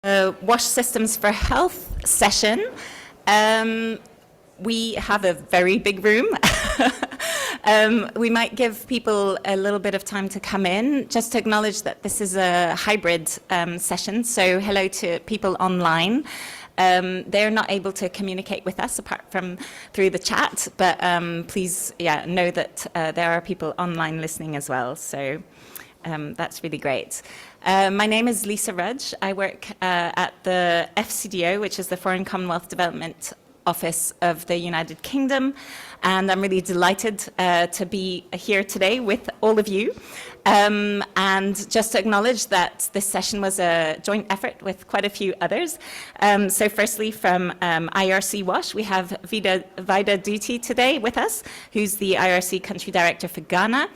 Wash Systems for Health session. We have a very big room. We might give people a little bit of time to come in, just to acknowledge that this is a hybrid session. So hello to people online. They're not able to communicate with us apart from through the chat, but please know that there are people online listening as well. So that's really great. My name is Lisa Rudge. I work at the FCDO, which is the Foreign Commonwealth Development Office of the United Kingdom, and I'm really delighted to be here today with all of you. And just to acknowledge that this session was a joint effort with quite a few others. So firstly, from IRC WASH, we have Vida Duty today with us, who's the IRC Country Director for Ghana.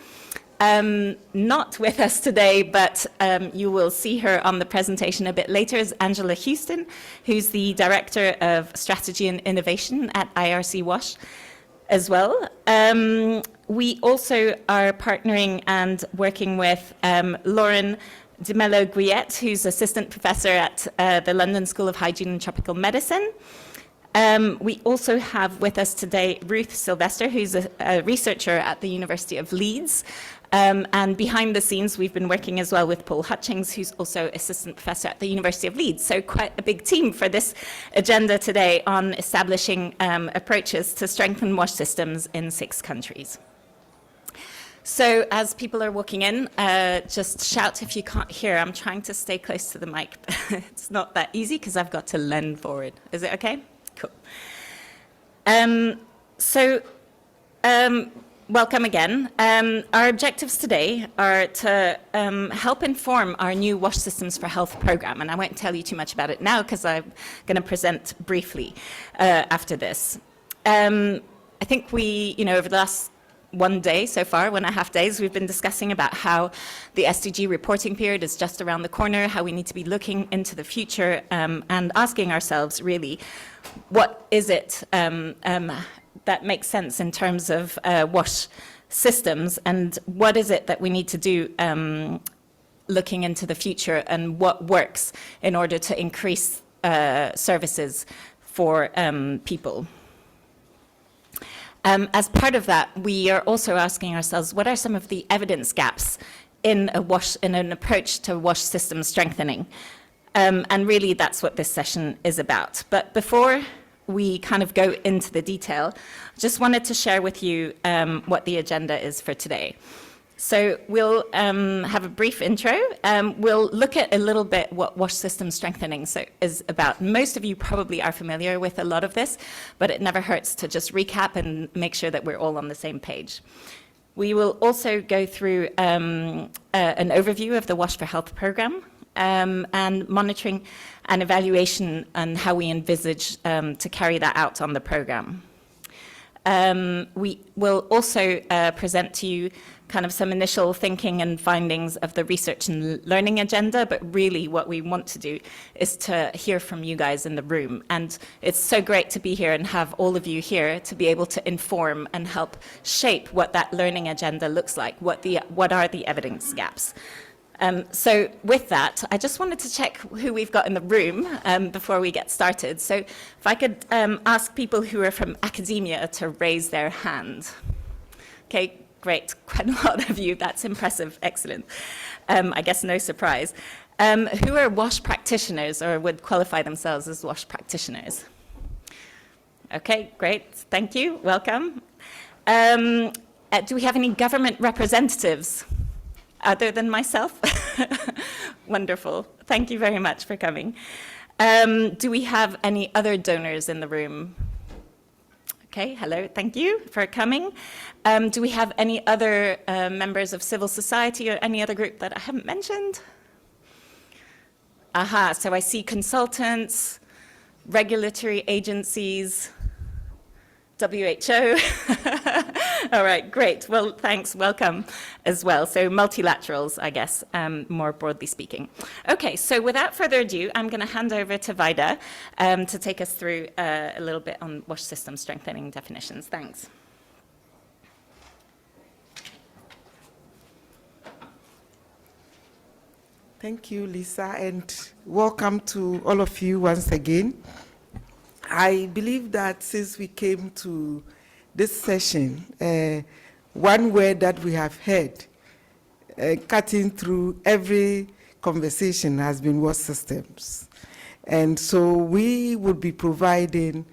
Not with us today, but you will see her on the presentation a bit later, is Angela Houston, who's the Director of Strategy and Innovation at IRC WASH as well. We also are partnering and working with Lauren de Mello Guillet, who's Assistant Professor at the London School of Hygiene and Tropical Medicine. We also have with us today Ruth Sylvester, who's a researcher at the University of Leeds. And behind the scenes, we've been working as well with Paul Hutchings, who's also assistant professor at the University of Leeds. So quite a big team for this agenda today on establishing approaches to strengthen WASH systems in 6 countries. So as people are walking in, just shout if you can't hear. I'm trying to stay close to the mic. It's not that easy because I've got to lean forward. Is it okay? Cool. Welcome again. Our objectives today are to help inform our new WASH Systems for Health program, and I won't tell you too much about it now because I'm going to present briefly after this. I think we, over the last 1 day so far, 1.5 days, we've been discussing about how the SDG reporting period is just around the corner, how we need to be looking into the future and asking ourselves really, what is it that makes sense in terms of WASH systems, and what is it that we need to do looking into the future, and what works in order to increase services for people. As part of that, we are also asking ourselves, what are some of the evidence gaps in an approach to WASH system strengthening? And really, that's what this session is about. But before we kind of go into the detail, just wanted to share with you what the agenda is for today. So we'll have a brief intro. We'll look at a little bit what WASH system strengthening is about. Most of you probably are familiar with a lot of this, but it never hurts to just recap and make sure that we're all on the same page. We will also go through an overview of the WASH for Health program, and monitoring and evaluation and how we envisage to carry that out on the program. We will also present to you kind of some initial thinking and findings of the research and learning agenda, but really what we want to do is to hear from you guys in the room. And it's so great to be here and have all of you here to be able to inform and help shape what that learning agenda looks like, what are the evidence gaps. So with that, I just wanted to check who we've got in the room before we get started. So if I could ask people who are from academia to raise their hand. Okay, great, quite a lot of you, that's impressive, excellent. I guess no surprise. Who are WASH practitioners or would qualify themselves as WASH practitioners? Okay, great, thank you, welcome. Do we have any government representatives? Other than myself? Wonderful. Thank you very much for coming. Do we have any other donors in the room? Okay, hello, thank you for coming. Do we have any other members of civil society or any other group that I haven't mentioned? Aha, so I see consultants, regulatory agencies, WHO. All right, great. Well, thanks, welcome as well. So multilaterals, I guess, more broadly speaking. Okay, so without further ado, I'm going to hand over to Vida to take us through a little bit on WASH system strengthening definitions. Thanks. Thank you, Lisa, and welcome to all of you once again. I believe that since we came to this session, one word that we have heard cutting through every conversation has been water systems. And so we would be providing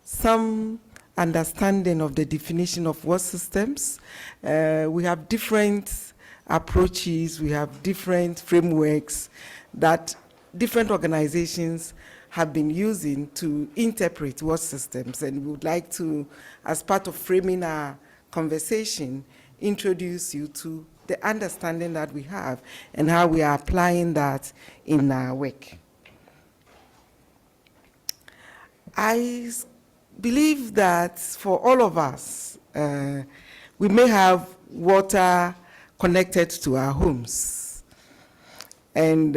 some understanding of the definition of water systems. We have different approaches, we have different frameworks that different organizations have been using to interpret water systems, and we would like to, as part of framing our conversation, introduce you to the understanding that we have and how we are applying that in our work. I believe that for all of us, we may have water connected to our homes. And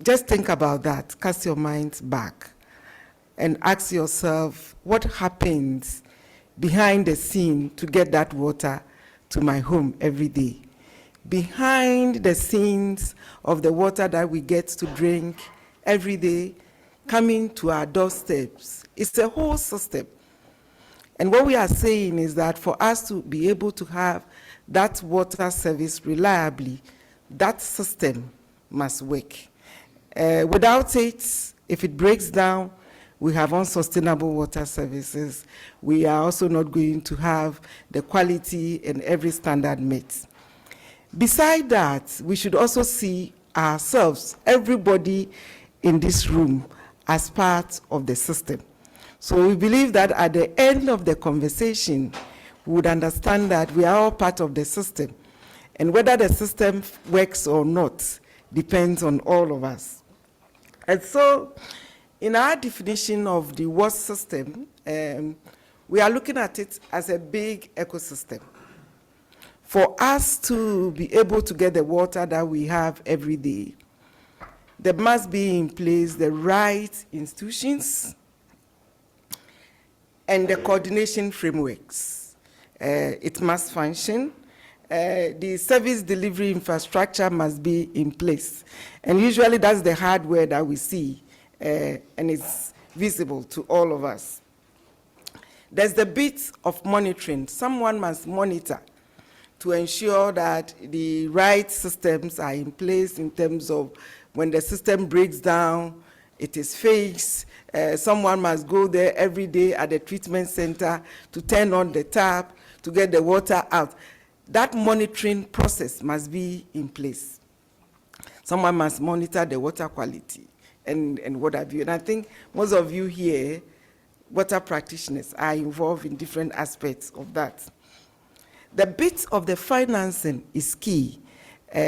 just think about that, cast your mind back and ask yourself, what happens behind the scene to get that water to my home every day? Behind the scenes of the water that we get to drink every day, coming to our doorsteps, it's a whole system. And what we are saying is that for us to be able to have that water service reliably, that system must work. Without it, if it breaks down, we have unsustainable water services. We are also not going to have the quality and every standard met. Beside that, we should also see ourselves, everybody in this room, as part of the system. So we believe that at the end of the conversation, we would understand that we are all part of the system. And whether the system works or not depends on all of us. And so, in our definition of the water system, we are looking at it as a big ecosystem. For us to be able to get the water that we have every day, there must be in place the right institutions and the coordination frameworks. It must function. The service delivery infrastructure must be in place. And usually that's the hardware that we see, and it's visible to all of us. There's the bit of monitoring. Someone must monitor to ensure that the right systems are in place in terms of when the system breaks down, it is fixed. Someone must go there every day at the treatment center to turn on the tap to get the water out. That monitoring process must be in place. Someone must monitor the water quality and what have you. And I think most of you here, water practitioners, are involved in different aspects of that. The bit of the financing is key.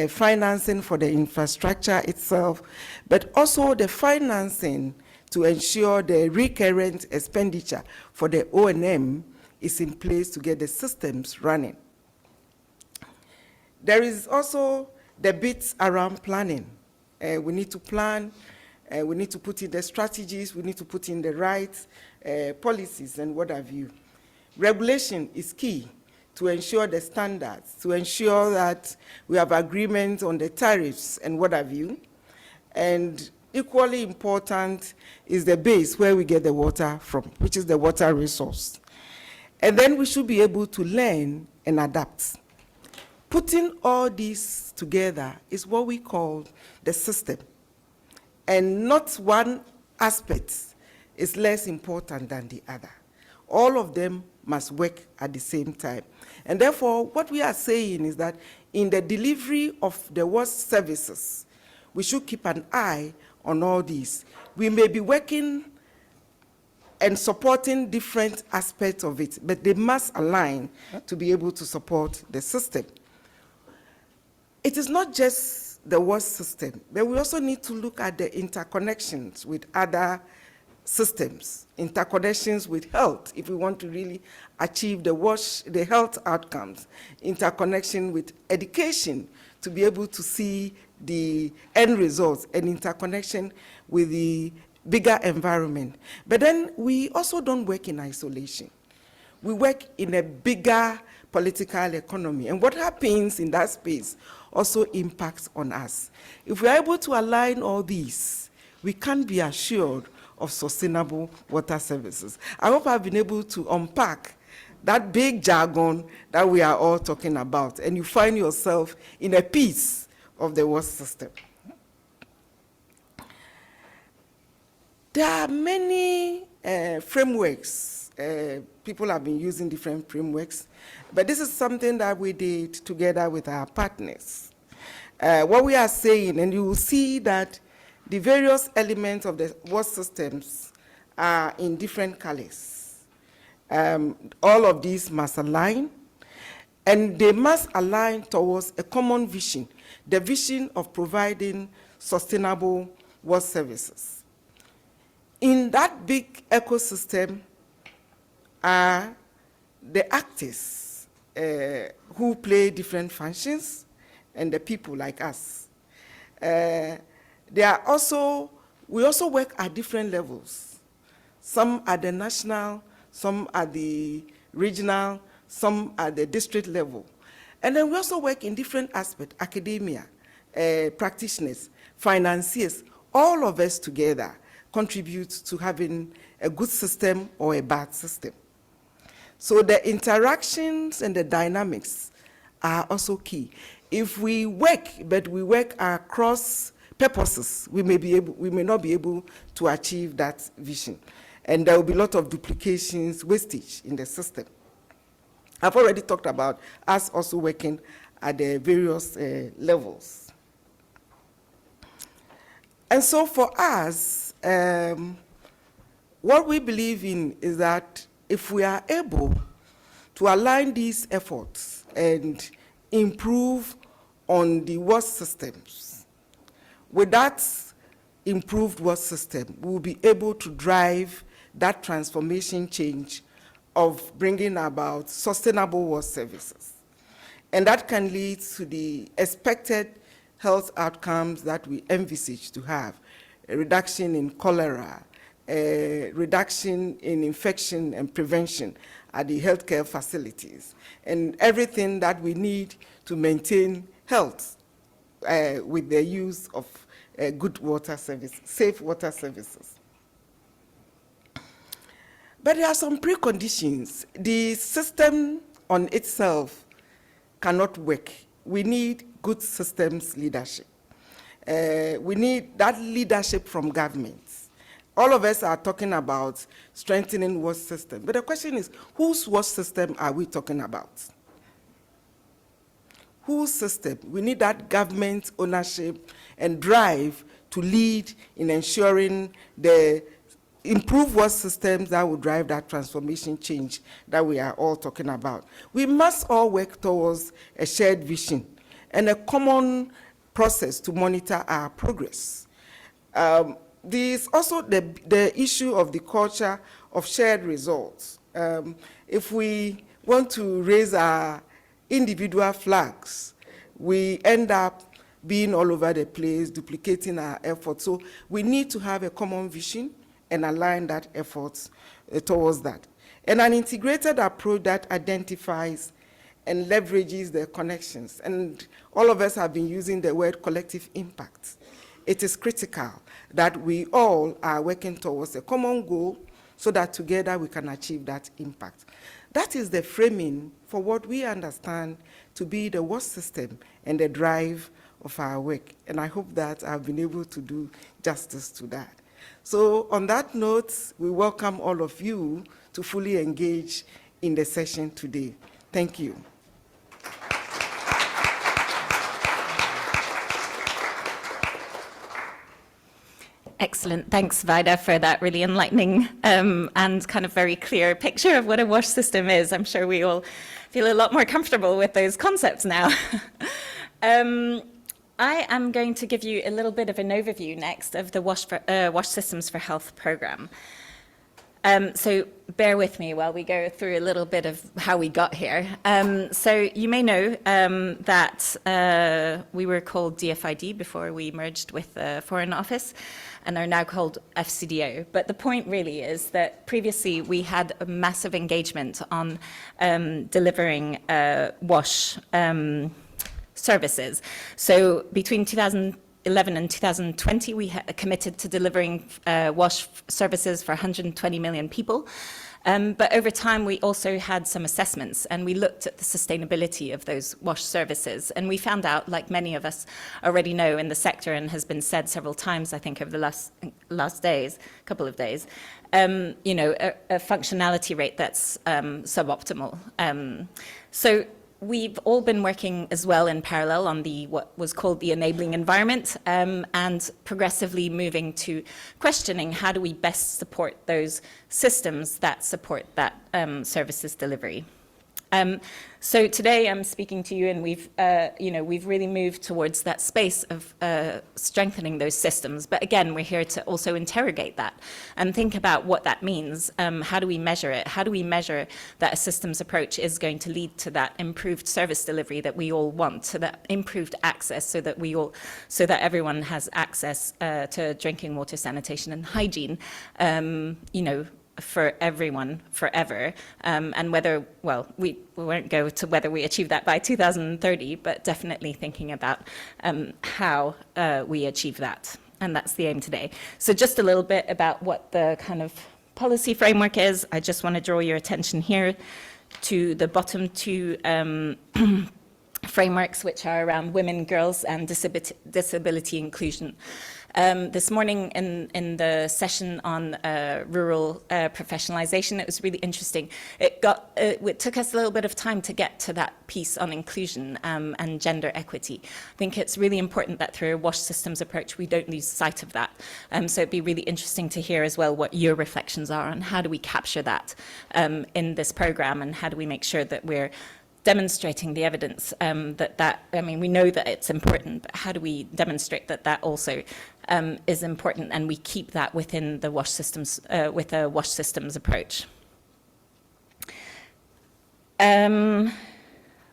Financing for the infrastructure itself, but also the financing to ensure the recurrent expenditure for the O&M is in place to get the systems running. There is also the bits around planning. We need to plan, we need to put in the strategies, we need to put in the right policies and what have you. Regulation is key to ensure the standards, to ensure that we have agreement on the tariffs and what have you. And equally important is the base where we get the water from, which is the water resource. And then we should be able to learn and adapt. Putting all these together is what we call the system. And not one aspect is less important than the other. All of them must work at the same time. And therefore, what we are saying is that in the delivery of the water services, we should keep an eye on all these. We may be working and supporting different aspects of it, but they must align to be able to support the system. It is not just the water system, but we also need to look at the interconnections with other systems, interconnections with health, if we want to really achieve the health outcomes, interconnection with education, to be able to see the end results, and interconnection with the bigger environment. But then we also don't work in isolation. We work in a bigger political economy. And what happens in that space also impacts on us. If we are able to align all these, we can be assured of sustainable water services. I hope I've been able to unpack that big jargon that we are all talking about, and you find yourself in a piece of the water system. There are many frameworks. People have been using different frameworks, but this is something that we did together with our partners. What we are saying, and you will see that the various elements of the water systems are in different colors. All of these must align, and they must align towards a common vision, the vision of providing sustainable water services. In that big ecosystem are the actors who play different functions, and the people like us. We also work at different levels. Some at the national, some at the regional, some at the district level. And then we also work in different aspects, academia, practitioners, financiers, all of us together contribute to having a good system or a bad system. So the interactions and the dynamics are also key. If we work, but we work across purposes, we may not be able to achieve that vision. And there will be a lot of duplications, wastage in the system. I've already talked about us also working at the various levels. And so for us, what we believe in is that if we are able to align these efforts and improve on the water systems, with that improved water system, we will be able to drive that transformation change of bringing about sustainable water services. And that can lead to the expected health outcomes that we envisage to have: a reduction in cholera, a reduction in infection and prevention at the healthcare facilities, and everything that we need to maintain health with the use of good water service, safe water services. But there are some preconditions. The system on itself cannot work. We need good systems leadership. We need that leadership from governments. All of us are talking about strengthening water system, but the question is, whose water system are we talking about? Whose system? We need that government ownership and drive to lead in ensuring the improved water systems that will drive that transformation change that we are all talking about. We must all work towards a shared vision and a common process to monitor our progress. There's also the issue of the culture of shared results. If we want to raise our individual flags, we end up being all over the place, duplicating our efforts. So we need to have a common vision and align that effort towards that. And an integrated approach that identifies and leverages the connections. And all of us have been using the word collective impact. It is critical that we all are working towards a common goal so that together we can achieve that impact. That is the framing for what we understand to be the water system and the drive of our work. And I hope that I've been able to do justice to that. So on that note, we welcome all of you to fully engage in the session today. Thank you. Excellent. Thanks, Vida, for that really enlightening and kind of very clear picture of what a wash system is. I'm sure we all feel a lot more comfortable with those concepts now. I am going to give you a little bit of an overview next of the Wash Systems for Health program. So bear with me while we go through a little bit of how we got here. So you may know that we were called DFID before we merged with the Foreign Office, and are now called FCDO. But the point really is that previously we had a massive engagement on delivering WASH services. So between 2011 and 2020, we committed to delivering wash services for 120 million people. But over time, we also had some assessments, and we looked at the sustainability of those wash services. And we found out, like many of us already know in the sector, and has been said several times, I think, over the last couple of days, you know, a functionality rate that's suboptimal. So we've all been working as well in parallel on what was called the enabling environment, and progressively moving to questioning how do we best support those systems that support that services delivery. So today I'm speaking to you, and we've really moved towards that space of strengthening those systems. But again, we're here to also interrogate that and think about what that means. How do we measure it? How do we measure that a systems approach is going to lead to that improved service delivery that we all want, to that improved access, so that everyone has access to drinking water, sanitation, and hygiene. You know, for everyone forever, and whether, well, we won't go to whether we achieve that by 2030, but definitely thinking about how we achieve that, and that's the aim today. So just a little bit about what the kind of policy framework is. I just want to draw your attention here to the bottom two frameworks, which are around women, girls, and disability inclusion. This morning in the session on rural professionalisation, it was really interesting. It took us a little bit of time to get to that piece on inclusion and gender equity. I think it's really important that through a WASH systems approach, we don't lose sight of that. So it'd be really interesting to hear as well what your reflections are on how do we capture that in this programme, and how do we make sure that we're demonstrating the evidence I mean, we know that it's important, but how do we demonstrate that that also is important, and we keep that within the WASH systems, with a WASH systems approach.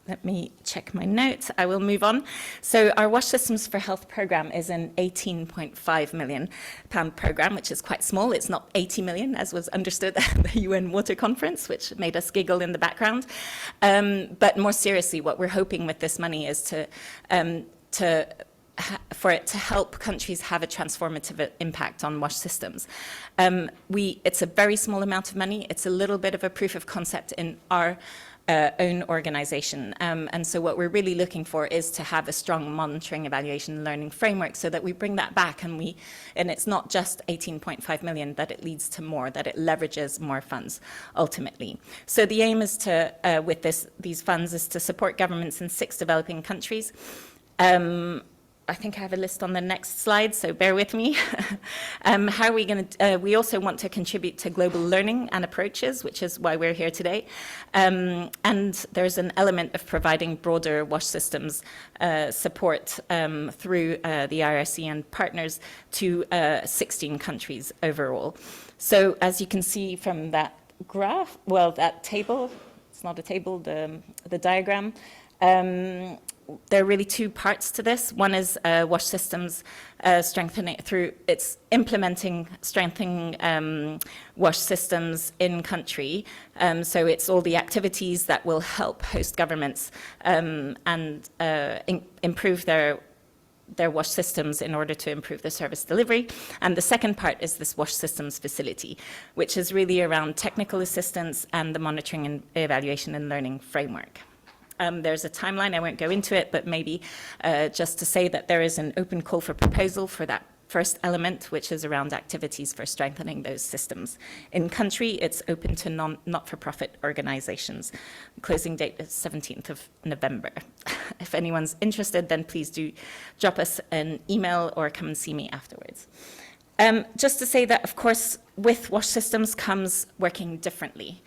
Let me check my notes. I will move on. So our WASH Systems for Health programme is an £18.5 million programme, which is quite small. It's not 80 million, as was understood at the UN Water Conference, which made us giggle in the background. But more seriously, what we're hoping with this money is for it to help countries have a transformative impact on WASH systems. It's a very small amount of money. It's a little bit of a proof of concept in our own organisation. And so what we're really looking for is to have a strong monitoring, evaluation, and learning framework, so that we bring that back, and it's not just 18.5 million, that it leads to more, that it leverages more funds ultimately. So the aim is to, with these funds, is to support governments in 6 developing countries. I think I have a list on the next slide, so bear with me. How are we going to, we also want to contribute to global learning and approaches, which is why we're here today. And there's an element of providing broader WASH systems support through the IRC and partners to 16 countries overall. So as you can see from that graph, well, that table, it's not a table, the diagram, there are really 2 parts to this. One is WASH systems strengthening through its implementing, strengthening WASH systems in country. So it's all the activities that will help host governments and improve their WASH systems in order to improve the service delivery. And the second part is this WASH systems facility, which is really around technical assistance and the monitoring and evaluation and learning framework. There's a timeline, I won't go into it, but maybe just to say that there is an open call for proposal for that first element, which is around activities for strengthening those systems. In country, it's open to not-for-profit organizations. The closing date is 17th of November. If anyone's interested, then please do drop us an email or come and see me afterwards. Just to say that, of course, with WASH systems comes working differently.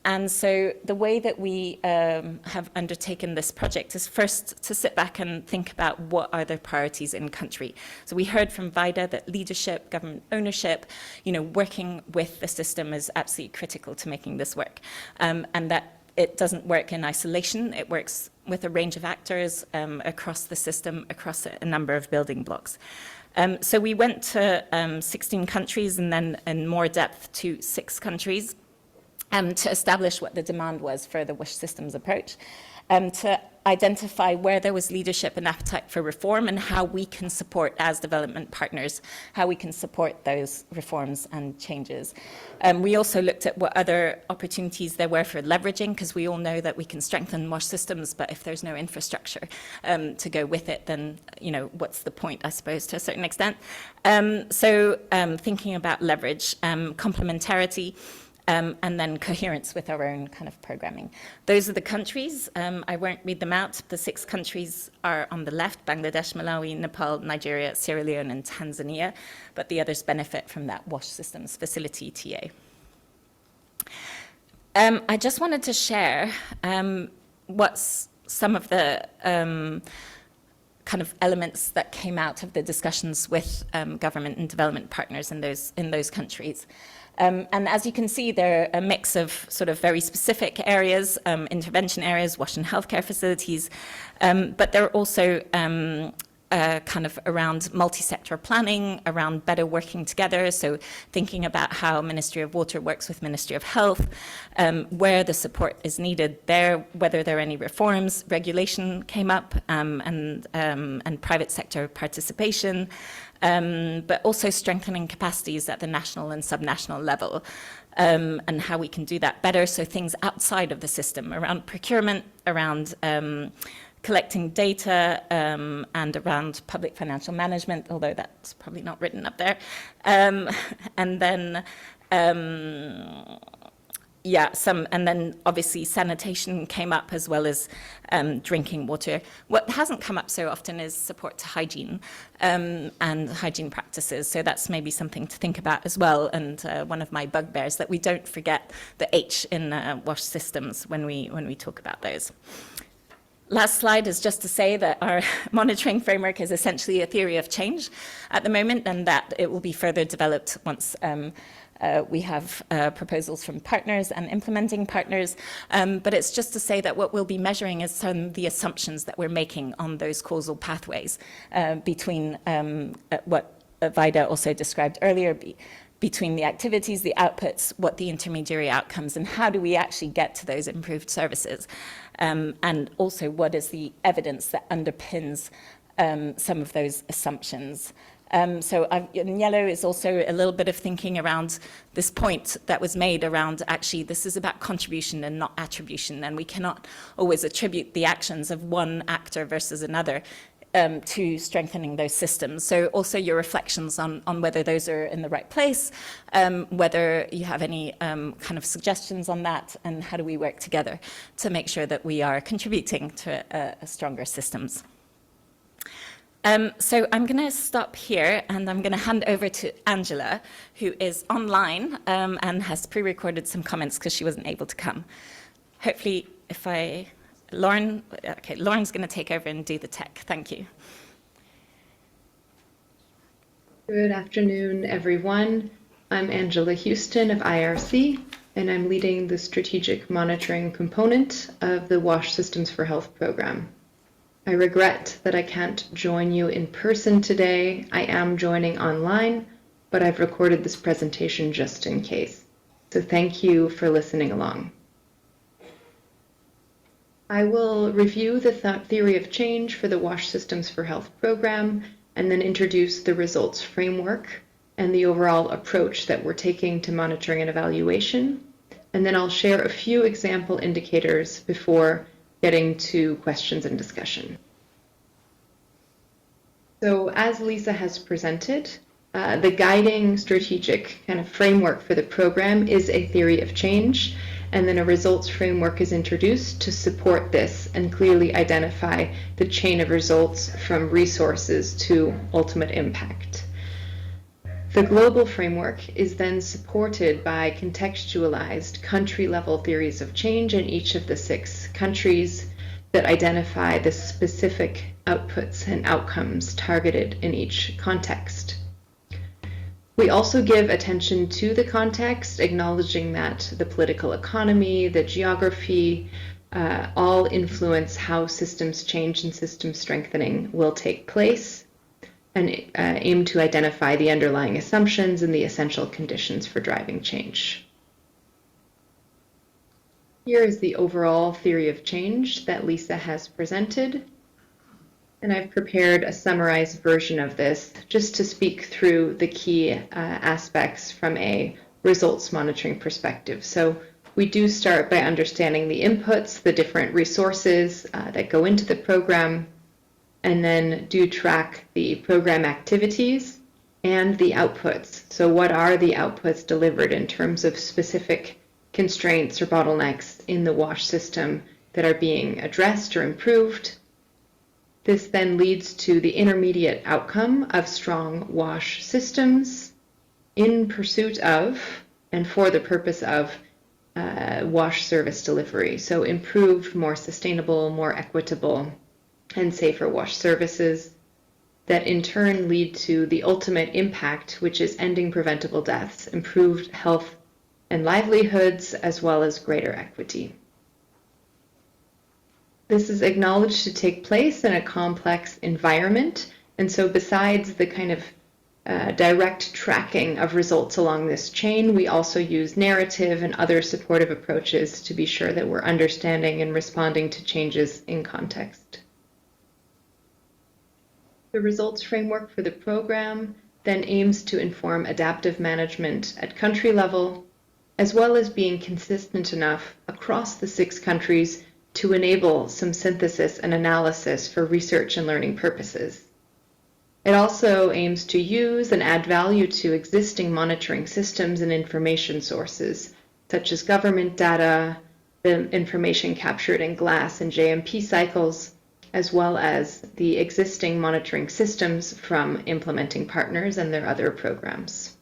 And so the way that we have undertaken this project is first to sit back and think about what are the priorities in country. So we heard from Vida that leadership, government ownership, working with the system is absolutely critical to making this work. And that it doesn't work in isolation. It works with a range of actors across the system, across a number of building blocks. So we went to 16 countries and then in more depth to 6 countries. To establish what the demand was for the WASH systems approach. to identify where there was leadership and appetite for reform and how we can support as development partners, how we can support those reforms and changes. We also looked at what other opportunities there were for leveraging, because we all know that we can strengthen WASH systems, but if there's no infrastructure to go with it, then, you know, what's the point, I suppose, to a certain extent. Thinking about leverage, complementarity, and then coherence with our own kind of programming. Those are the countries. I won't read them out. The 6 countries are on the left: Bangladesh, Malawi, Nepal, Nigeria, Sierra Leone, and Tanzania. But the others benefit from that WASH Systems Facility, TA. I just wanted to share what's some of the kind of elements that came out of the discussions with government and development partners in those countries. And as you can see, they're a mix of sort of very specific areas, intervention areas, WASH and healthcare facilities, but they're also kind of around multi-sector planning, around better working together, so thinking about how Ministry of Water works with Ministry of Health, where the support is needed there, whether there are any reforms, regulation came up, and private sector participation, but also strengthening capacities at the national and subnational level, and how we can do that better. So things outside of the system, around procurement, around collecting data, and around public financial management, although that's probably not written up there. And then and then obviously sanitation came up, as well as drinking water. What hasn't come up so often is support to hygiene and hygiene practices. So that's maybe something to think about as well. And one of my bugbears, that we don't forget the H in WASH systems when we talk about those. Last slide is just to say that our monitoring framework is essentially a theory of change at the moment, and that it will be further developed once we have proposals from partners and implementing partners. But it's just to say that what we'll be measuring is some of the assumptions that we're making on those causal pathways between what Vida also described earlier, between the activities, the outputs, what the intermediary outcomes, and how do we actually get to those improved services. And also, what is the evidence that underpins some of those assumptions. In yellow is also a little bit of thinking around this point that was made around, actually, this is about contribution and not attribution, and we cannot always attribute the actions of one actor versus another to strengthening those systems. So also your reflections on whether those are in the right place, whether you have any kind of suggestions on that, and how do we work together to make sure that we are contributing to a stronger systems. So I'm going to stop here, and I'm going to hand over to Angela, who is online and has pre-recorded some comments because she wasn't able to come. Hopefully, Lauren's going to take over and do the tech. Thank you. Good afternoon, everyone. I'm Angela Houston of IRC, and I'm leading the strategic monitoring component of the WASH Systems for Health program. I regret that I can't join you in person today. I am joining online, but I've recorded this presentation just in case. So thank you for listening along. I will review the theory of change for the WASH Systems for Health program, and then introduce the results framework and the overall approach that we're taking to monitoring and evaluation. And then I'll share a few example indicators before getting to questions and discussion. So as Lisa has presented, the guiding strategic kind of framework for the program is a theory of change, and then a results framework is introduced to support this and clearly identify the chain of results from resources to ultimate impact. The global framework is then supported by contextualized country-level theories of change in each of the 6 countries that identify the specific outputs and outcomes targeted in each context. We also give attention to the context, acknowledging that the political economy, the geography, all influence how systems change and system strengthening will take place, and aim to identify the underlying assumptions and the essential conditions for driving change. Here is the overall theory of change that Lisa has presented. And I've prepared a summarized version of this just to speak through the key aspects from a results monitoring perspective. So we do start by understanding the inputs, the different resources that go into the program, and then do track the program activities and the outputs. So what are the outputs delivered in terms of specific constraints or bottlenecks in the WASH system that are being addressed or improved? This then leads to the intermediate outcome of strong WASH systems in pursuit of and for the purpose of WASH service delivery. So improved, more sustainable, more equitable, and safer WASH services that in turn lead to the ultimate impact, which is ending preventable deaths, improved health and livelihoods, as well as greater equity. This is acknowledged to take place in a complex environment, and so besides the kind of direct tracking of results along this chain, we also use narrative and other supportive approaches to be sure that we're understanding and responding to changes in context. The results framework for the program then aims to inform adaptive management at country level, as well as being consistent enough across the 6 countries to enable some synthesis and analysis for research and learning purposes. It also aims to use and add value to existing monitoring systems and information sources, such as government data, the information captured in GLASS and JMP cycles, as well as the existing monitoring systems from implementing partners and their other programs.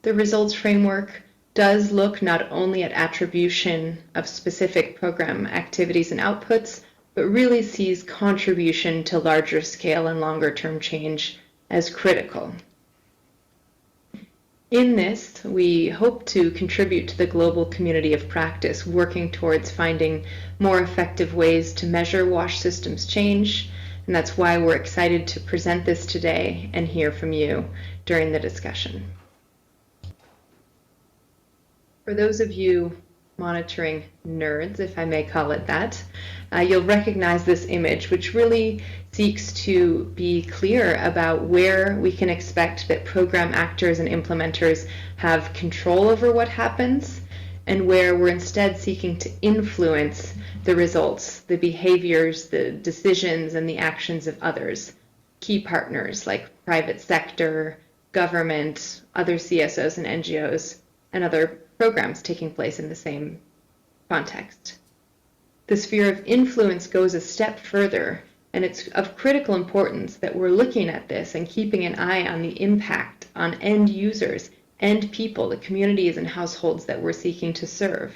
The results framework does look not only at attribution of specific program activities and outputs, but really sees contribution to larger scale and longer term change as critical. In this, we hope to contribute to the global community of practice working towards finding more effective ways to measure WASH systems change, and that's why we're excited to present this today and hear from you during the discussion. For those of you monitoring nerds, if I may call it that, you'll recognize this image, which really seeks to be clear about where we can expect that program actors and implementers have control over what happens, and where we're instead seeking to influence the results, the behaviors, the decisions, and the actions of others, key partners like private sector, government, other CSOs and NGOs, and other programs taking place in the same context. The sphere of influence goes a step further, and it's of critical importance that we're looking at this and keeping an eye on the impact on end users, end people, the communities and households that we're seeking to serve.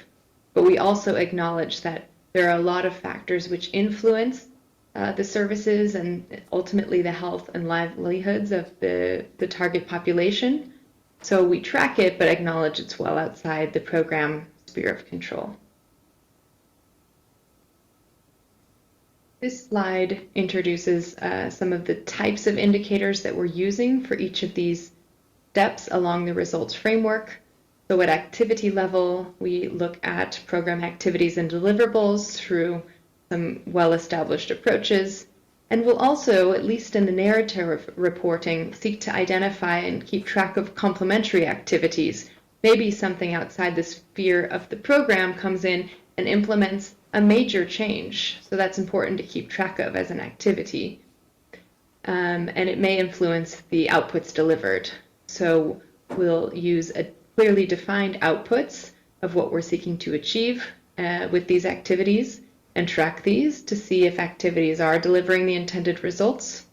But we also acknowledge that there are a lot of factors which influence the services and ultimately the health and livelihoods of the target population. So we track it, but acknowledge it's well outside the program sphere of control. This slide introduces some of the types of indicators that we're using for each of these steps along the results framework. So at activity level, we look at program activities and deliverables through some well-established approaches. And we'll also, at least in the narrative reporting, seek to identify and keep track of complementary activities. Maybe something outside the sphere of the program comes in and implements a major change. So that's important to keep track of as an activity. And it may influence the outputs delivered. So we'll use a clearly defined outputs of what we're seeking to achieve with these activities, and track these to see if activities are delivering the intended results.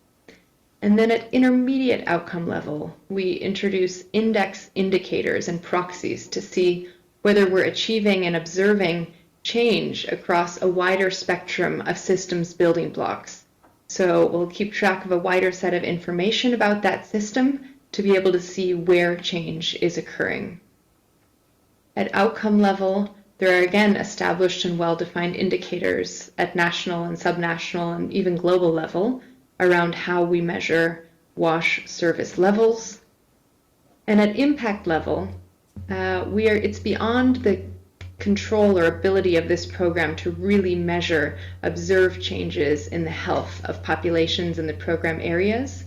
And then at intermediate outcome level, we introduce index indicators and proxies to see whether we're achieving and observing change across a wider spectrum of systems building blocks. So we'll keep track of a wider set of information about that system to be able to see where change is occurring. At outcome level, there are again established and well-defined indicators at national and subnational and even global level around how we measure WASH service levels. And at impact level, it's beyond the control or ability of this program to really measure, observe changes in the health of populations in the program areas.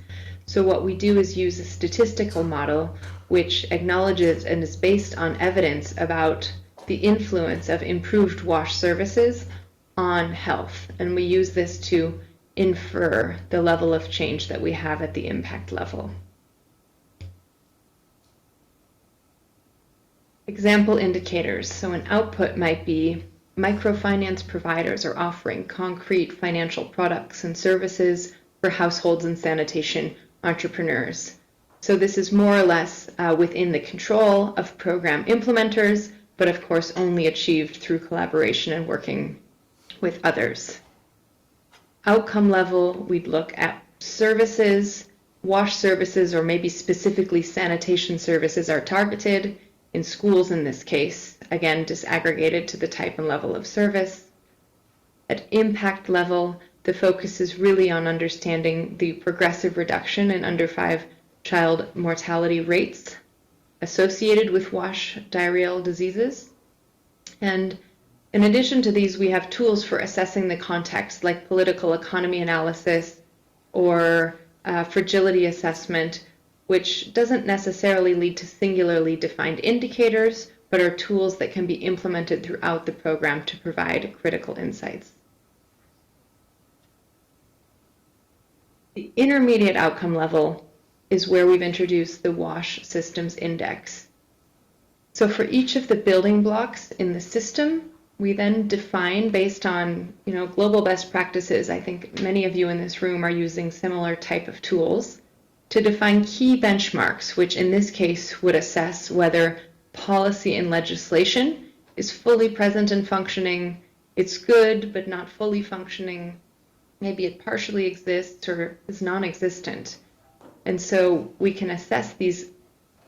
So what we do is use a statistical model which acknowledges and is based on evidence about the influence of improved WASH services on health. And we use this to infer the level of change that we have at the impact level. Example indicators. So an output might be microfinance providers are offering concrete financial products and services for households and sanitation entrepreneurs. So this is more or less within the control of program implementers, but of course only achieved through collaboration and working with others. Outcome level, we'd look at services, WASH services, or maybe specifically sanitation services are targeted in schools in this case, again disaggregated to the type and level of service. At impact level, the focus is really on understanding the progressive reduction in under 5 child mortality rates associated with WASH diarrheal diseases. And in addition to these, we have tools for assessing the context like political economy analysis or fragility assessment, which doesn't necessarily lead to singularly defined indicators, but are tools that can be implemented throughout the program to provide critical insights. The intermediate outcome level is where we've introduced the WASH Systems Index. So for each of the building blocks in the system, we then define based on global best practices. I think many of you in this room are using similar type of tools to define key benchmarks, which in this case would assess whether policy and legislation is fully present and functioning, it's good but not fully functioning, maybe it partially exists or is non-existent. And so we can assess these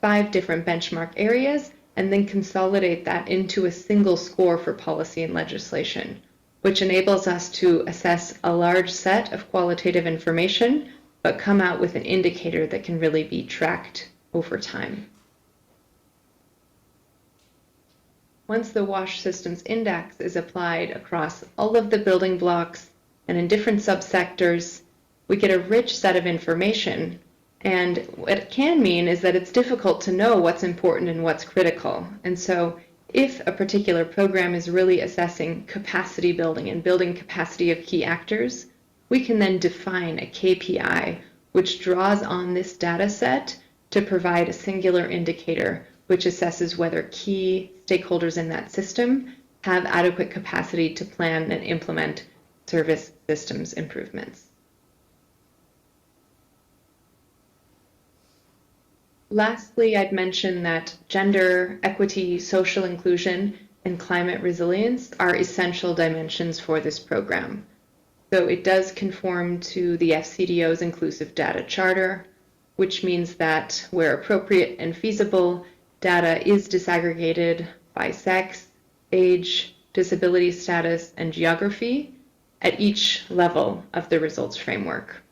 5 different benchmark areas and then consolidate that into a single score for policy and legislation, which enables us to assess a large set of qualitative information but come out with an indicator that can really be tracked over time. Once the WASH Systems Index is applied across all of the building blocks and in different subsectors, we get a rich set of information. And what it can mean is that it's difficult to know what's important and what's critical. And so if a particular program is really assessing capacity building and building capacity of key actors, we can then define a KPI which draws on this data set to provide a singular indicator which assesses whether key stakeholders in that system have adequate capacity to plan and implement service systems improvements. Lastly, I'd mention that gender, equity, social inclusion, and climate resilience are essential dimensions for this program. So it does conform to the FCDO's Inclusive Data Charter, which means that where appropriate and feasible, data is disaggregated by sex, age, disability status, and geography at each level of the results framework.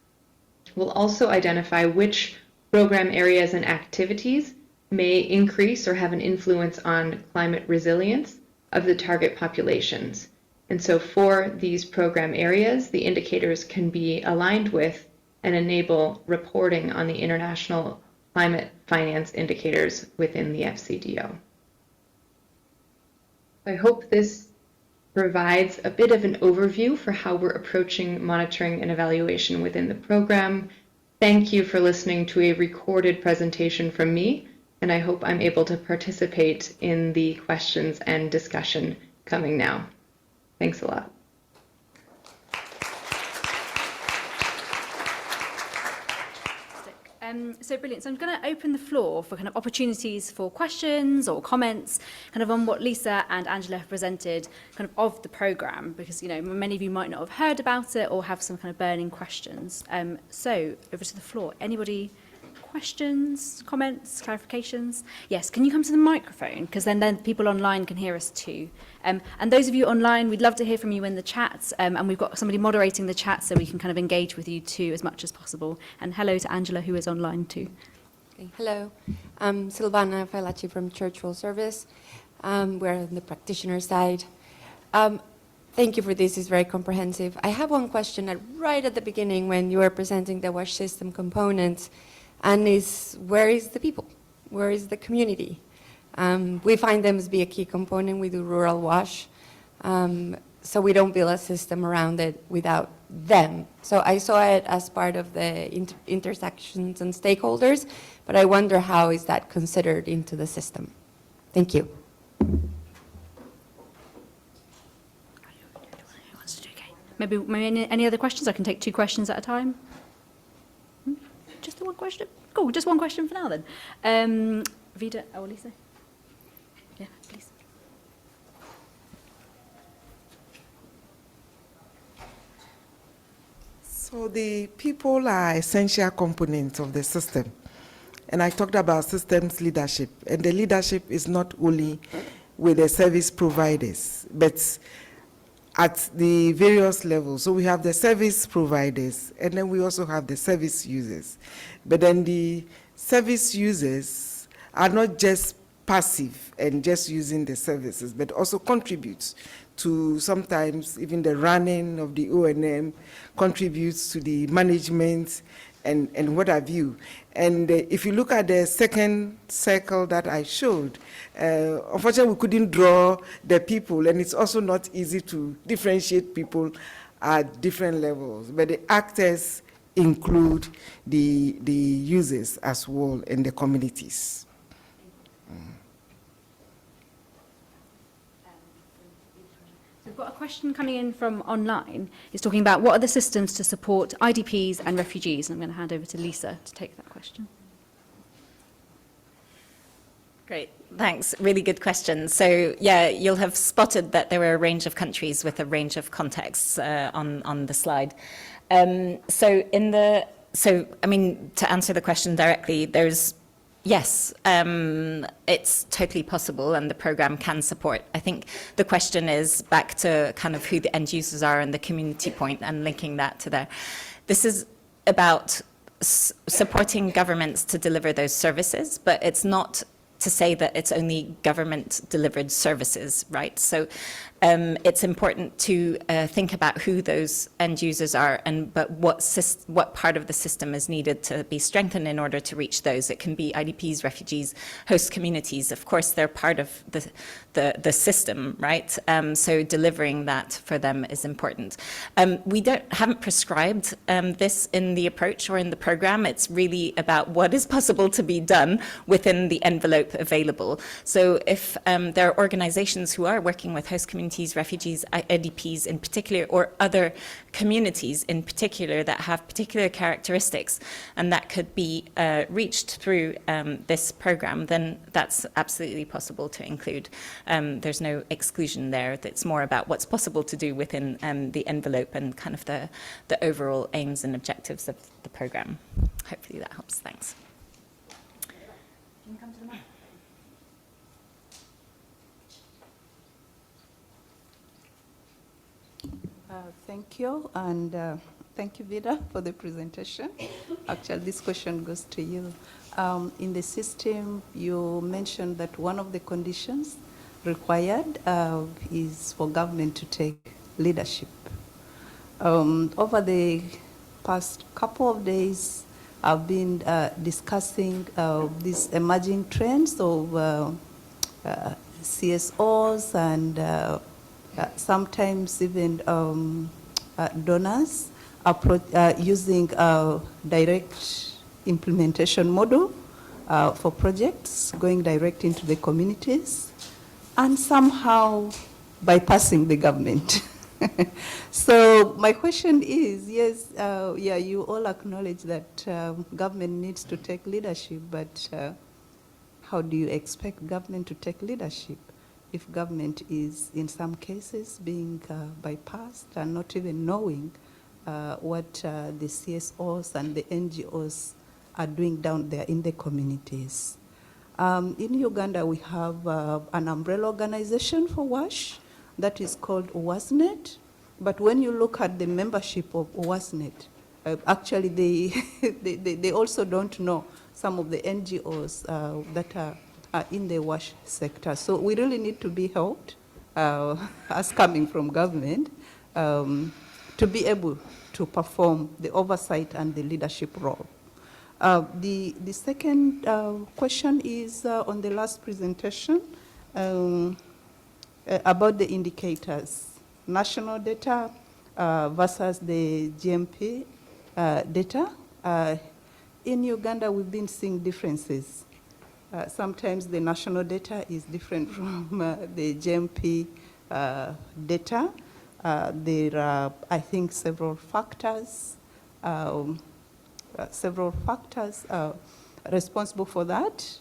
We'll also identify which program areas and activities may increase or have an influence on climate resilience of the target populations. And so for these program areas, the indicators can be aligned with and enable reporting on the international climate finance indicators within the FCDO. I hope this provides a bit of an overview for how we're approaching monitoring and evaluation within the program. Thank you for listening to a recorded presentation from me, and I hope I'm able to participate in the questions and discussion coming now. Thanks a lot. So brilliant. So I'm going to open the floor for kind of opportunities for questions or comments kind of on what Lisa and Angela have presented kind of the programme, because, many of you might not have heard about it or have some kind of burning questions. So over to the floor. Anybody? Questions, comments, clarifications? Yes, can you come to the microphone? Because then people online can hear us too. And those of you online, we'd love to hear from you in the chat. And we've got somebody moderating the chat so we can kind of engage with you too as much as possible. And hello to Angela, who is online too. Okay, hello, I'm Silvana Failacci from Church World Service. We're on the practitioner side. Thank you for this, it's very comprehensive. I have one question right at the beginning when you were presenting the WASH system components, and where is the people? Where is the community? We find them to be a key component. We do rural WASH, so we don't build a system around it without them. So I saw it as part of the intersections and stakeholders, but I wonder how is that considered into the system? Thank you. Maybe any other questions? I can take 2 questions at a time. Just the one question? Cool, just one question for now then. Vida or Lisa? Yeah, please. So the people are essential components of the system. And I talked about systems leadership. And the leadership is not only with the service providers, but at the various levels. So we have the service providers, and then we also have the service users. But then the service users are not just passive and just using the services, but also contribute to sometimes even the running of the O&M, contributes to the management and what have you. And if you look at the second circle that I showed, unfortunately we couldn't draw the people, and it's also not easy to differentiate people at different levels. But the actors include the users as well and the communities. We've got a question coming in from online. It's talking about what are the systems to support IDPs and refugees? And I'm going to hand over to Lisa to take that question. Great, thanks. Really good question. So yeah, you'll have spotted that there were a range of countries with a range of contexts on the slide. So I mean, to answer the question directly, yes, it's totally possible, and the program can support. I think the question is back to kind of who the end users are and the community point, and linking that to there. This is about supporting governments to deliver those services, but it's not to say that it's only government-delivered services, right? So it's important to think about who those end users are, but what part of the system is needed to be strengthened in order to reach those. It can be IDPs, refugees, host communities. Of course, they're part of the system, right? So delivering that for them is important. We haven't prescribed this in the approach or in the program. It's really about what is possible to be done within the envelope available. So if there are organizations who are working with host communities, refugees, IDPs in particular, or other communities in particular that have particular characteristics, and that could be reached through this program, then that's absolutely possible to include. There's no exclusion there. It's more about what's possible to do within the envelope and kind of the overall aims and objectives of the program. Hopefully that helps. Thanks. Can you come to the mic? Thank you, and thank you, Vida, for the presentation. Actually, this question goes to you. In the system, you mentioned that one of the conditions required is for government to take leadership. Over the past couple of days, I've been discussing these emerging trends of CSOs and sometimes even donors using direct implementation model for projects, going direct into the communities, and somehow bypassing the government. So my question is, yes, yeah, you all acknowledge that government needs to take leadership, but how do you expect government to take leadership if government is, in some cases, being bypassed and not even knowing what the CSOs and the NGOs are doing down there in the communities? In Uganda, we have an umbrella organization for WASH that is called WASNet. But when you look at the membership of WASNet, actually they also don't know some of the NGOs that are in the wash sector. So we really need to be helped, as coming from government, to be able to perform the oversight and the leadership role. The second question is on the last presentation about the indicators, national data versus the GMP data. In Uganda, we've been seeing differences. Sometimes the national data is different from the GMP data. There are, I think, several factors responsible for that.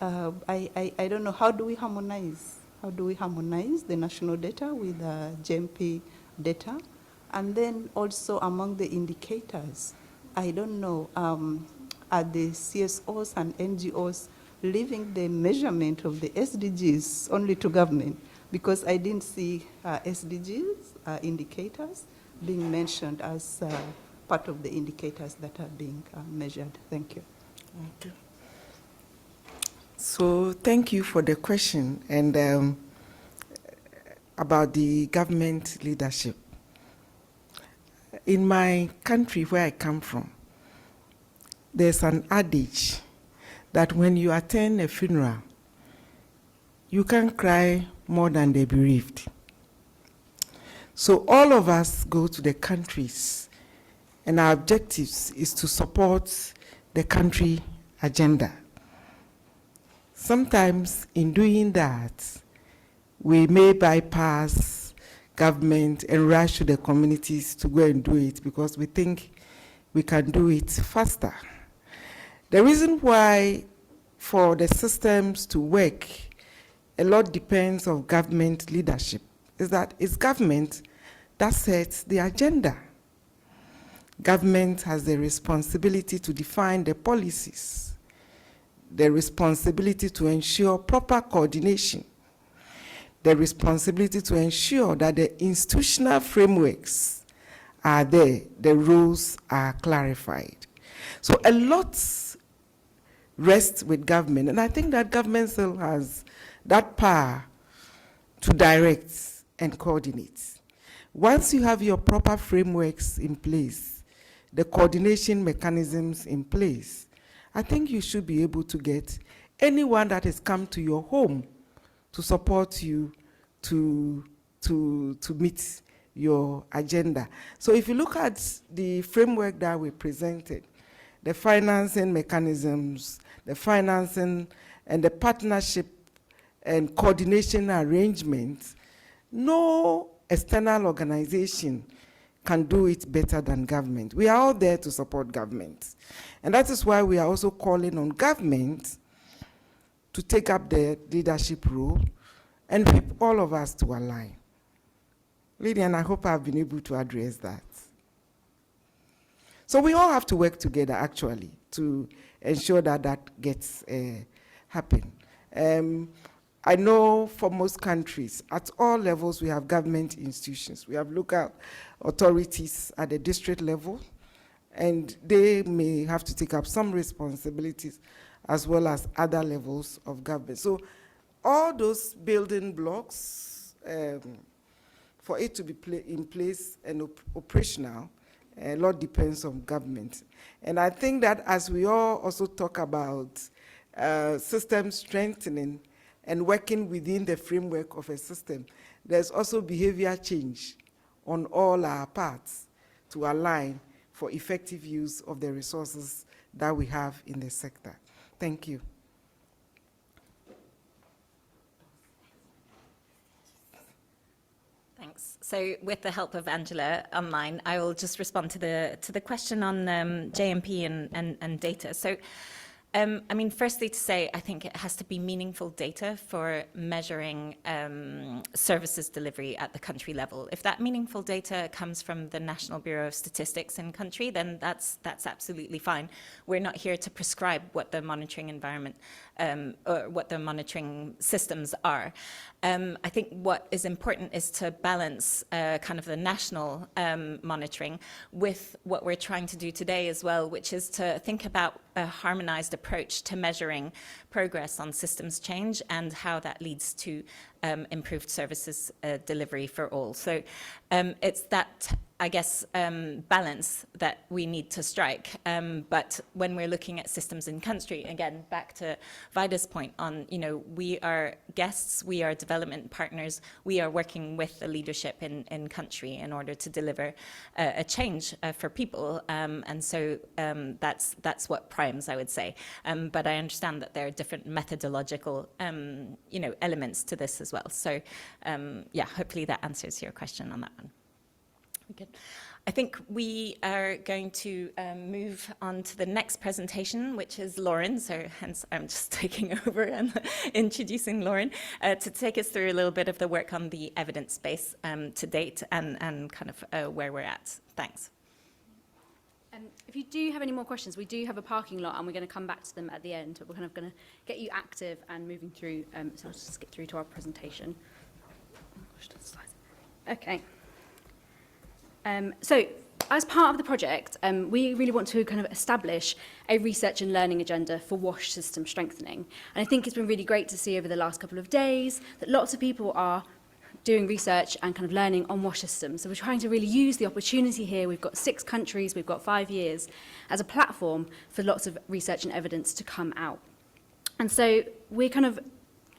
I don't know, how do we harmonize? How do we harmonize the national data with GMP data? And then also among the indicators, I don't know, are the CSOs and NGOs leaving the measurement of the SDGs only to government? Because I didn't see SDGs indicators being mentioned as part of the indicators that are being measured. Thank you. Okay. So thank you for the question and about the government leadership. In my country where I come from, there's an adage that when you attend a funeral, you can't cry more than the bereaved. So all of us go to the countries, and our objectives is to support the country agenda. Sometimes in doing that, we may bypass government and rush to the communities to go and do it because we think we can do it faster. The reason why for the systems to work, a lot depends on government leadership, is that it's government that sets the agenda. Government has the responsibility to define the policies, the responsibility to ensure proper coordination, the responsibility to ensure that the institutional frameworks are there, the rules are clarified. So a lot rests with government, and I think that government still has that power to direct and coordinate. Once you have your proper frameworks in place, the coordination mechanisms in place, I think you should be able to get anyone that has come to your home to support you to meet your agenda. So if you look at the framework that we presented, the financing mechanisms, the financing and the partnership and coordination arrangements, no external organization can do it better than government. We are all there to support government. And that is why we are also calling on government to take up the leadership role and whip all of us to align. Lydian, I hope I've been able to address that. So we all have to work together, actually, to ensure that that gets happen. I know for most countries, at all levels, we have government institutions. We have local authorities at the district level, and they may have to take up some responsibilities as well as other levels of government. So all those building blocks, for it to be in place and operational, a lot depends on government. And I think that as we all also talk about system strengthening and working within the framework of a system, there's also behavior change on all our parts to align for effective use of the resources that we have in the sector. Thank you. Thanks. So with the help of Angela online, I will just respond to the question on JMP and data. So I mean, firstly to say, I think it has to be meaningful data for measuring services delivery at the country level. If that meaningful data comes from the National Bureau of Statistics in country, then that's absolutely fine. We're not here to prescribe what the monitoring environment or what the monitoring systems are. I think what is important is to balance kind of the national monitoring with what we're trying to do today as well, which is to think about a harmonized approach approach to measuring progress on systems change and how that leads to improved services delivery for all. So it's that, I guess, balance that we need to strike. But when we're looking at systems in country, again, back to Vida's point on, we are guests, we are development partners, we are working with the leadership in country in order to deliver a change for people. And so that's what primes, I would say. But I understand that there are different methodological, elements to this as well. So, yeah, hopefully that answers your question on that one. Good. I think we are going to move on to the next presentation, which is Lauren. So hence I'm just taking over and introducing Lauren to take us through a little bit of the work on the evidence base to date and kind of where we're at. Thanks. If you do have any more questions, we do have a parking lot and we're going to come back to them at the end. But we're kind of going to get you active and moving through. So I'll just skip through to our presentation. Okay. So as part of the project, we really want to kind of establish a research and learning agenda for WASH system strengthening. And I think it's been really great to see over the last couple of days that lots of people are doing research and kind of learning on WASH systems. So we're trying to really use the opportunity here. We've got 6 countries, we've got 5 years as a platform for lots of research and evidence to come out. And so we're kind of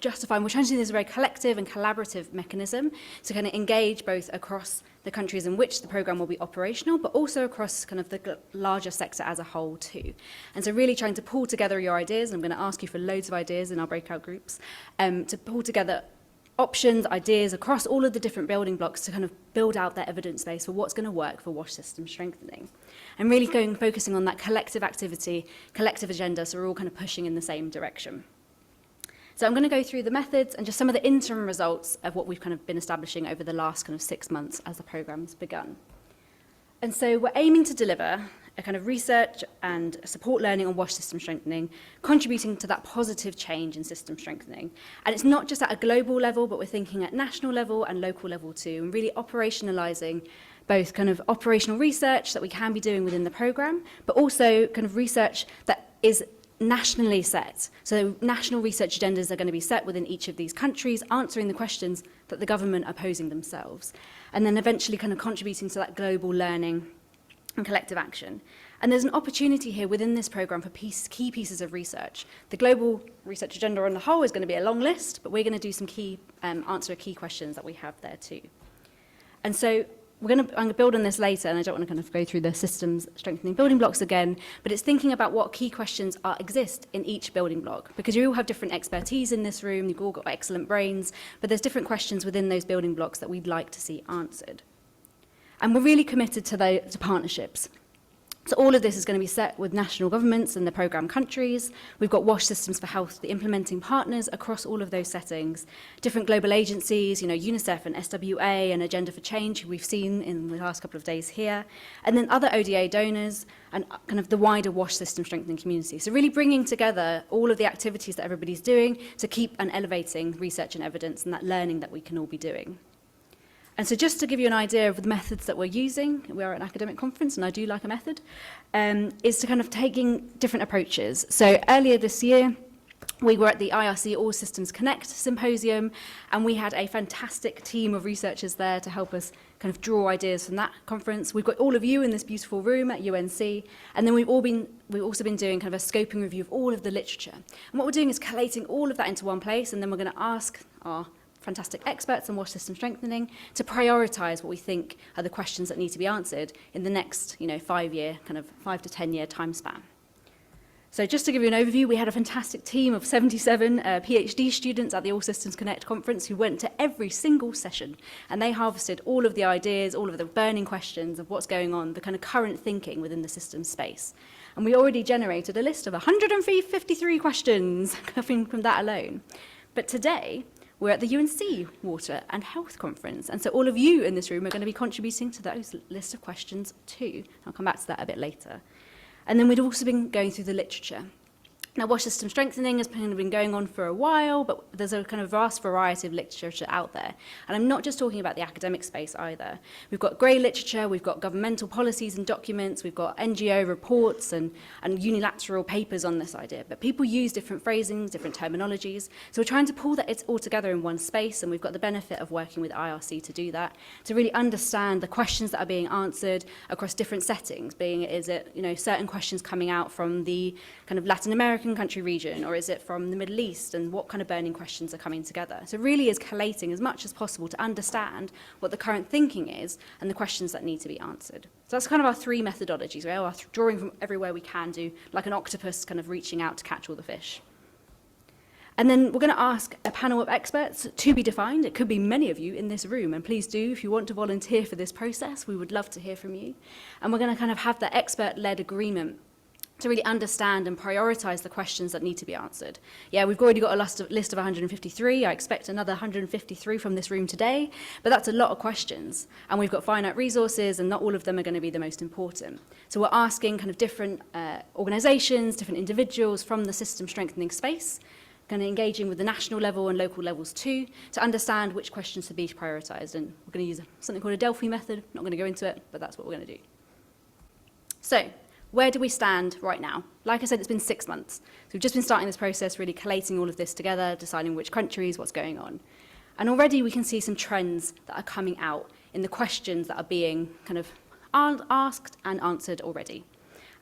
we're trying to do this as a very collective and collaborative mechanism to kind of engage both across the countries in which the programme will be operational, but also across kind of the larger sector as a whole too. And so really trying to pull together your ideas, and I'm going to ask you for loads of ideas in our breakout groups, to pull together options, ideas across all of the different building blocks to kind of build out that evidence base for what's going to work for WASH system strengthening. And really focusing on that collective activity, collective agenda, so we're all kind of pushing in the same direction. So I'm going to go through the methods and just some of the interim results of what we've kind of been establishing over the last kind of 6 months as the programme's begun. And so we're aiming to deliver a kind of research and support learning on WASH system strengthening, contributing to that positive change in system strengthening. And it's not just at a global level, but we're thinking at national level and local level too, and really operationalising both kind of operational research that we can be doing within the programme, but also kind of research that is nationally set. So national research agendas are going to be set within each of these countries, answering the questions that the government are posing themselves, and then eventually kind of contributing to that global learning and collective action. And there's an opportunity here within this programme for key pieces of research. The global research agenda on the whole is going to be a long list, but we're going to do some answer key questions that we have there too. And so I'm going to build on this later, and I don't want to kind of go through the systems strengthening building blocks again, but it's thinking about what key questions exist in each building block, because you all have different expertise in this room, you've all got excellent brains, but there's different questions within those building blocks that we'd like to see answered. And we're really committed to partnerships. So all of this is going to be set with national governments and the programme countries. We've got WASH Systems for Health, the implementing partners across all of those settings. Different global agencies, UNICEF and SWA and Agenda for Change, who we've seen in the last couple of days here. And then other ODA donors and kind of the wider WASH system strengthening community. So really bringing together all of the activities that everybody's doing to keep and elevating research and evidence and that learning that we can all be doing. And so just to give you an idea of the methods that we're using, we are at an academic conference and I do like a method, is to kind of taking different approaches. So earlier this year, we were at the IRC All Systems Connect symposium, and we had a fantastic team of researchers there to help us kind of draw ideas from that conference. We've got all of you in this beautiful room at UNC, and then we've also been doing kind of a scoping review of all of the literature. And what we're doing is collating all of that into one place, and then we're going to ask our fantastic experts on WASH system strengthening to prioritise what we think are the questions that need to be answered in the next 5-year, kind of 5 to 10 year time span. So just to give you an overview, we had a fantastic team of 77 PhD students at the All Systems Connect conference who went to every single session, and they harvested all of the ideas, all of the burning questions of what's going on, the kind of current thinking within the system space. And we already generated a list of 153 questions coming from that alone. But today, we're at the UNC Water and Health Conference, and so all of you in this room are going to be contributing to those list of questions too. I'll come back to that a bit later. And then we'd also been going through the literature. Now, wash system strengthening has kind of been going on for a while, but there's a kind of vast variety of literature out there. And I'm not just talking about the academic space either. We've got grey literature, we've got governmental policies and documents, we've got NGO reports and unilateral papers on this idea. But people use different phrasings, different terminologies. So we're trying to pull that all together in one space, and we've got the benefit of working with IRC to do that, to really understand the questions that are being answered across different settings, being is it, certain questions coming out from the kind of Latin American country region, or is it from the Middle East, and what kind of burning questions are coming together. So it really is collating as much as possible to understand what the current thinking is and the questions that need to be answered. So that's kind of our three methodologies. We're drawing from everywhere we can do, like an octopus kind of reaching out to catch all the fish. And then we're going to ask a panel of experts to be defined. It could be many of you in this room, and please do, if you want to volunteer for this process, we would love to hear from you. And we're going to kind of have that expert-led agreement to really understand and prioritise the questions that need to be answered. Yeah, we've already got a list of 153. I expect another 153 from this room today, but that's a lot of questions. And we've got finite resources, and not all of them are going to be the most important. So we're asking kind of different organisations, different individuals from the system strengthening space, kind of engaging with the national level and local levels too, to understand which questions to be prioritised. And we're going to use something called a Delphi method. Not going to go into it, but that's what we're going to do. So, where do we stand right now? Like I said, it's been 6 months. So we've just been starting this process, really collating all of this together, deciding which countries, what's going on. And already we can see some trends that are coming out in the questions that are being kind of asked and answered already.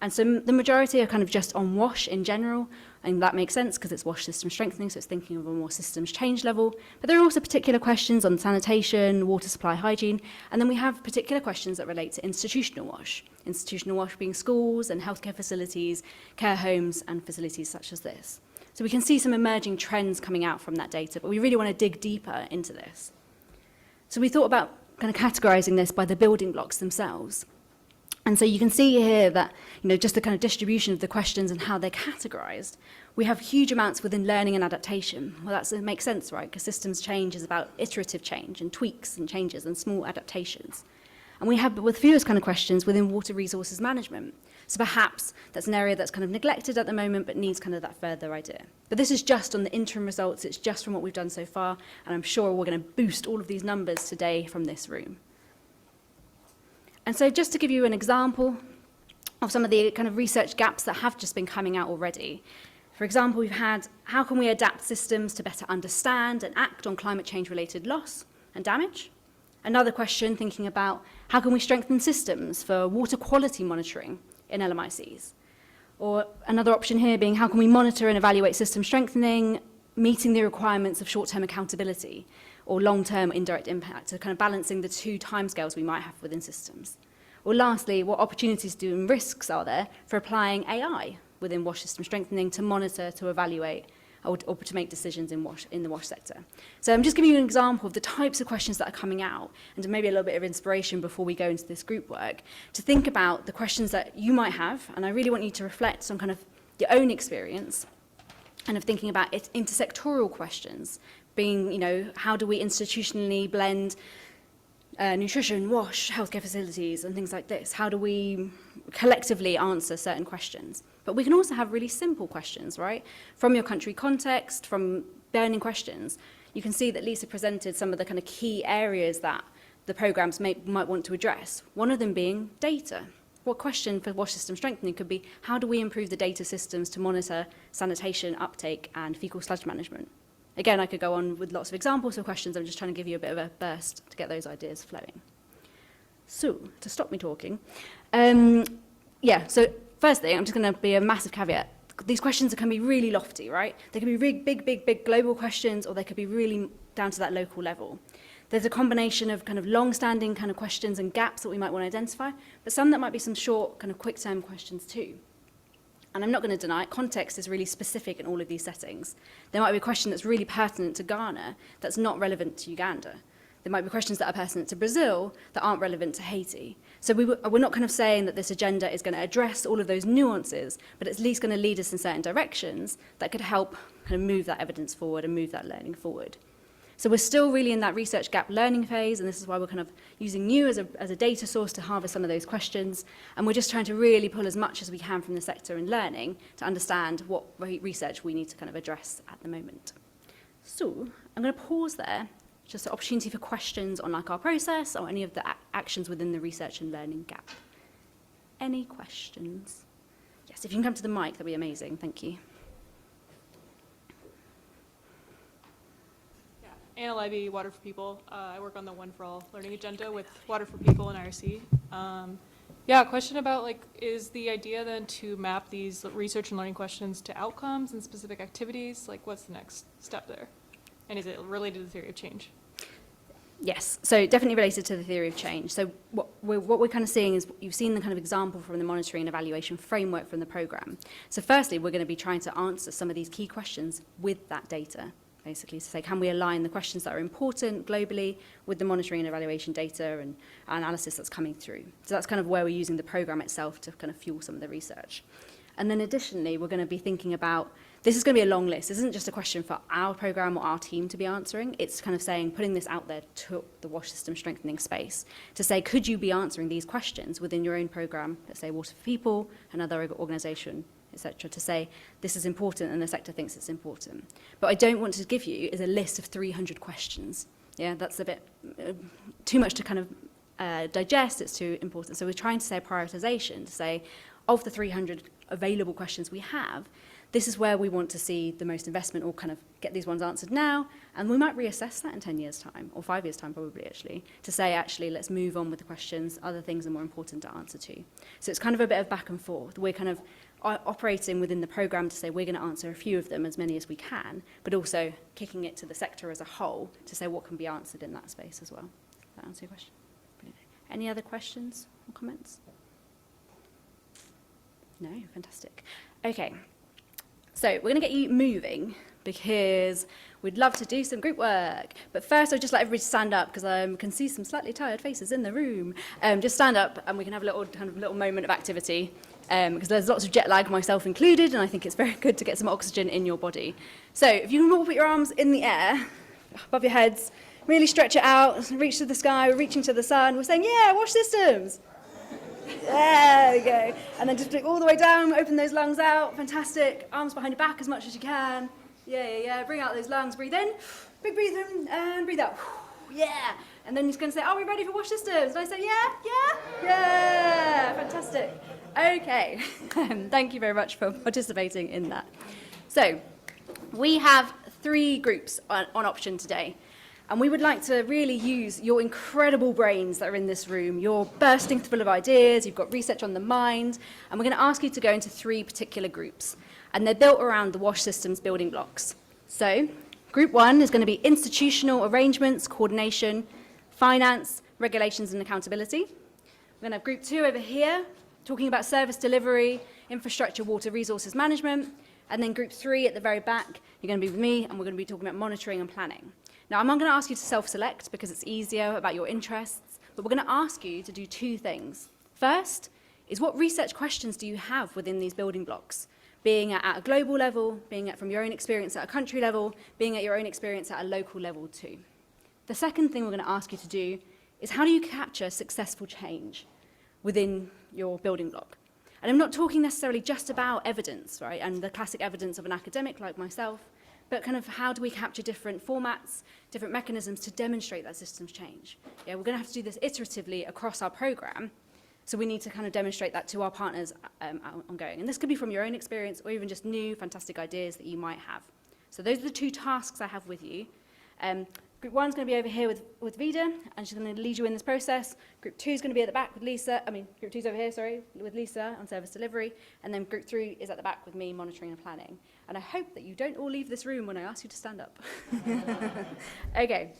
And so the majority are kind of just on WASH in general, and that makes sense because it's WASH system strengthening, so it's thinking of a more systems change level. But there are also particular questions on sanitation, water supply, hygiene, and then we have particular questions that relate to institutional WASH. Institutional WASH being schools and healthcare facilities, care homes, and facilities such as this. So we can see some emerging trends coming out from that data, but we really want to dig deeper into this. So we thought about kind of categorizing this by the building blocks themselves. And so you can see here that, just the kind of distribution of the questions and how they're categorized. We have huge amounts within learning and adaptation. Well, it makes sense, right? Because systems change is about iterative change and tweaks and changes and small adaptations. And we have with fewest kind of questions within water resources management. So perhaps that's an area that's kind of neglected at the moment, but needs kind of that further idea. But this is just on the interim results. It's just from what we've done so far. And I'm sure we're going to boost all of these numbers today from this room. And so just to give you an example of some of the kind of research gaps that have just been coming out already. For example, we've had, how can we adapt systems to better understand and act on climate change related loss and damage? Another question thinking about how can we strengthen systems for water quality monitoring in LMICs? Or another option here being how can we monitor and evaluate system strengthening, meeting the requirements of short-term accountability or long-term indirect impact, so kind of balancing the two timescales we might have within systems. Or lastly, what opportunities and risks are there for applying AI within WASH system strengthening to monitor, to evaluate, or to make decisions in the WASH sector. So I'm just giving you an example of the types of questions that are coming out, and maybe a little bit of inspiration before we go into this group work, to think about the questions that you might have, and I really want you to reflect on kind of your own experience, and of thinking about intersectoral questions, being, how do we institutionally blend nutrition, WASH, healthcare facilities, and things like this? How do we collectively answer certain questions? But we can also have really simple questions, right? From your country context, from burning questions. You can see that Lisa presented some of the kind of key areas that the programs might want to address. One of them being data. What question for WASH system strengthening could be, how do we improve the data systems to monitor sanitation, uptake, and fecal sludge management? Again, I could go on with lots of examples of questions. I'm just trying to give you a bit of a burst to get those ideas flowing. So, to stop me talking, so first thing, I'm just going to be a massive caveat. These questions can be really lofty, right? They can be really big global questions, or they could be really down to that local level. There's a combination of kind of long-standing kind of questions and gaps that we might want to identify, but some that might be some short, kind of quick-term questions too. And I'm not going to deny it, context is really specific in all of these settings. There might be a question that's really pertinent to Ghana that's not relevant to Uganda. There might be questions that are pertinent to Brazil that aren't relevant to Haiti. So we're not kind of saying that this agenda is going to address all of those nuances, but it's at least going to lead us in certain directions that could help kind of move that evidence forward and move that learning forward. So we're still really in that research gap learning phase, and this is why we're kind of using you as a data source to harvest some of those questions. And we're just trying to really pull as much as we can from the sector in learning to understand what research we need to kind of address at the moment. So I'm going to pause there, just an opportunity for questions on like our process or any of the actions within the research and learning gap. Any questions? Yes, if you can come to the mic, that'd be amazing. Thank you. Anna Levy, Water for People. I work on the One for All learning agenda with Water for People and IRC. Yeah, question about like, is the idea then to map these research and learning questions to outcomes and specific activities? Like, what's the next step there? And is it related to the theory of change? Yes, so definitely related to the theory of change. So what we're kind of seeing is, you've seen the kind of example from the monitoring and evaluation framework from the programme. So firstly, we're going to be trying to answer some of these key questions with that data, basically, to say, can we align the questions that are important globally with the monitoring and evaluation data and analysis that's coming through. So that's kind of where we're using the programme itself to kind of fuel some of the research. And then additionally, we're going to be thinking about, this is going to be a long list. This isn't just a question for our programme or our team to be answering. It's kind of saying, putting this out there to the WASH system strengthening space to say, could you be answering these questions within your own programme, let's say Water for People, another organisation, etc., to say, this is important and the sector thinks it's important. But I don't want to give you is a list of 300 questions. Yeah, that's a bit too much to kind of digest. It's too important. So we're trying to say prioritisation, to say, of the 300 available questions we have, this is where we want to see the most investment, or kind of get these ones answered now, and we might reassess that in 10 years' time, or 5 years' time probably, actually, to say, actually, let's move on with the questions, other things are more important to answer to. So it's kind of a bit of back and forth. We're kind of operating within the programme to say we're going to answer a few of them, as many as we can, but also kicking it to the sector as a whole to say what can be answered in that space as well. Does that answer your question? Brilliant. Any other questions or comments? No? Fantastic. Okay. So we're going to get you moving because we'd love to do some group work. But first, I'll just let everybody stand up because I can see some slightly tired faces in the room. Just stand up and we can have a little moment of activity because there's lots of jet lag, myself included, and I think it's very good to get some oxygen in your body. So if you can all put your arms in the air above your heads, really stretch it out, reach to the sky, we're reaching to the sun, we're saying, yeah, WASH systems. There we go. And then just look all the way down, open those lungs out. Fantastic. Arms behind your back as much as you can. Yeah. Bring out those lungs. Breathe in. Big breathe in and breathe out. Yeah. And then you're going to say, are we ready for WASH systems? And I say, yeah. Fantastic. Okay. Thank you very much for participating in that. So we have 3 groups on option today. And we would like to really use your incredible brains that are in this room. You're bursting full of ideas, you've got research on the mind, and we're going to ask you to go into 3 particular groups. And they're built around the WASH systems building blocks. So, group 1 is going to be institutional arrangements, coordination, finance, regulations and accountability. We're going to have group 2 over here, talking about service delivery, infrastructure, water resources management. And then group 3 at the very back, you're going to be with me, and we're going to be talking about monitoring and planning. Now, I'm not going to ask you to self-select because it's easier about your interests, but we're going to ask you to do 2 things. First is, what research questions do you have within these building blocks? Being at a global level, being at from your own experience at a country level, being at your own experience at a local level too. The second thing we're going to ask you to do is, how do you capture successful change within your building block? And I'm not talking necessarily just about evidence, right, and the classic evidence of an academic like myself, but kind of how do we capture different formats, different mechanisms to demonstrate that systems change. Yeah, we're going to have to do this iteratively across our programme, so we need to kind of demonstrate that to our partners ongoing. And this could be from your own experience or even just new, fantastic ideas that you might have. So those are the 2 tasks I have with you. Group 1 is going to be over here with Vida, and she's going to lead you in this process. Group 2 is going to be at the back with Lisa. Group 2 is over here, sorry, with Lisa on service delivery. And then Group 3 is at the back with me, monitoring and planning. And I hope that you don't all leave this room when I ask you to stand up. Okay,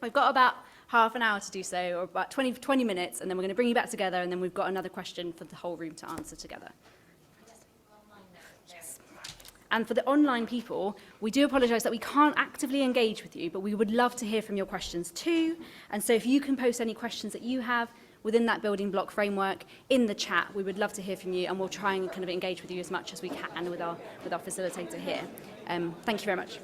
we've got about half an hour to do so, or about 20 minutes, and then we're going to bring you back together, and then we've got another question for the whole room to answer together. And for the online people, we do apologise that we can't actively engage with you, but we would love to hear from your questions too. And so if you can post any questions that you have within that building block framework in the chat, we would love to hear from you, and we'll try and kind of engage with you as much as we can with our facilitator here. Thank you very much.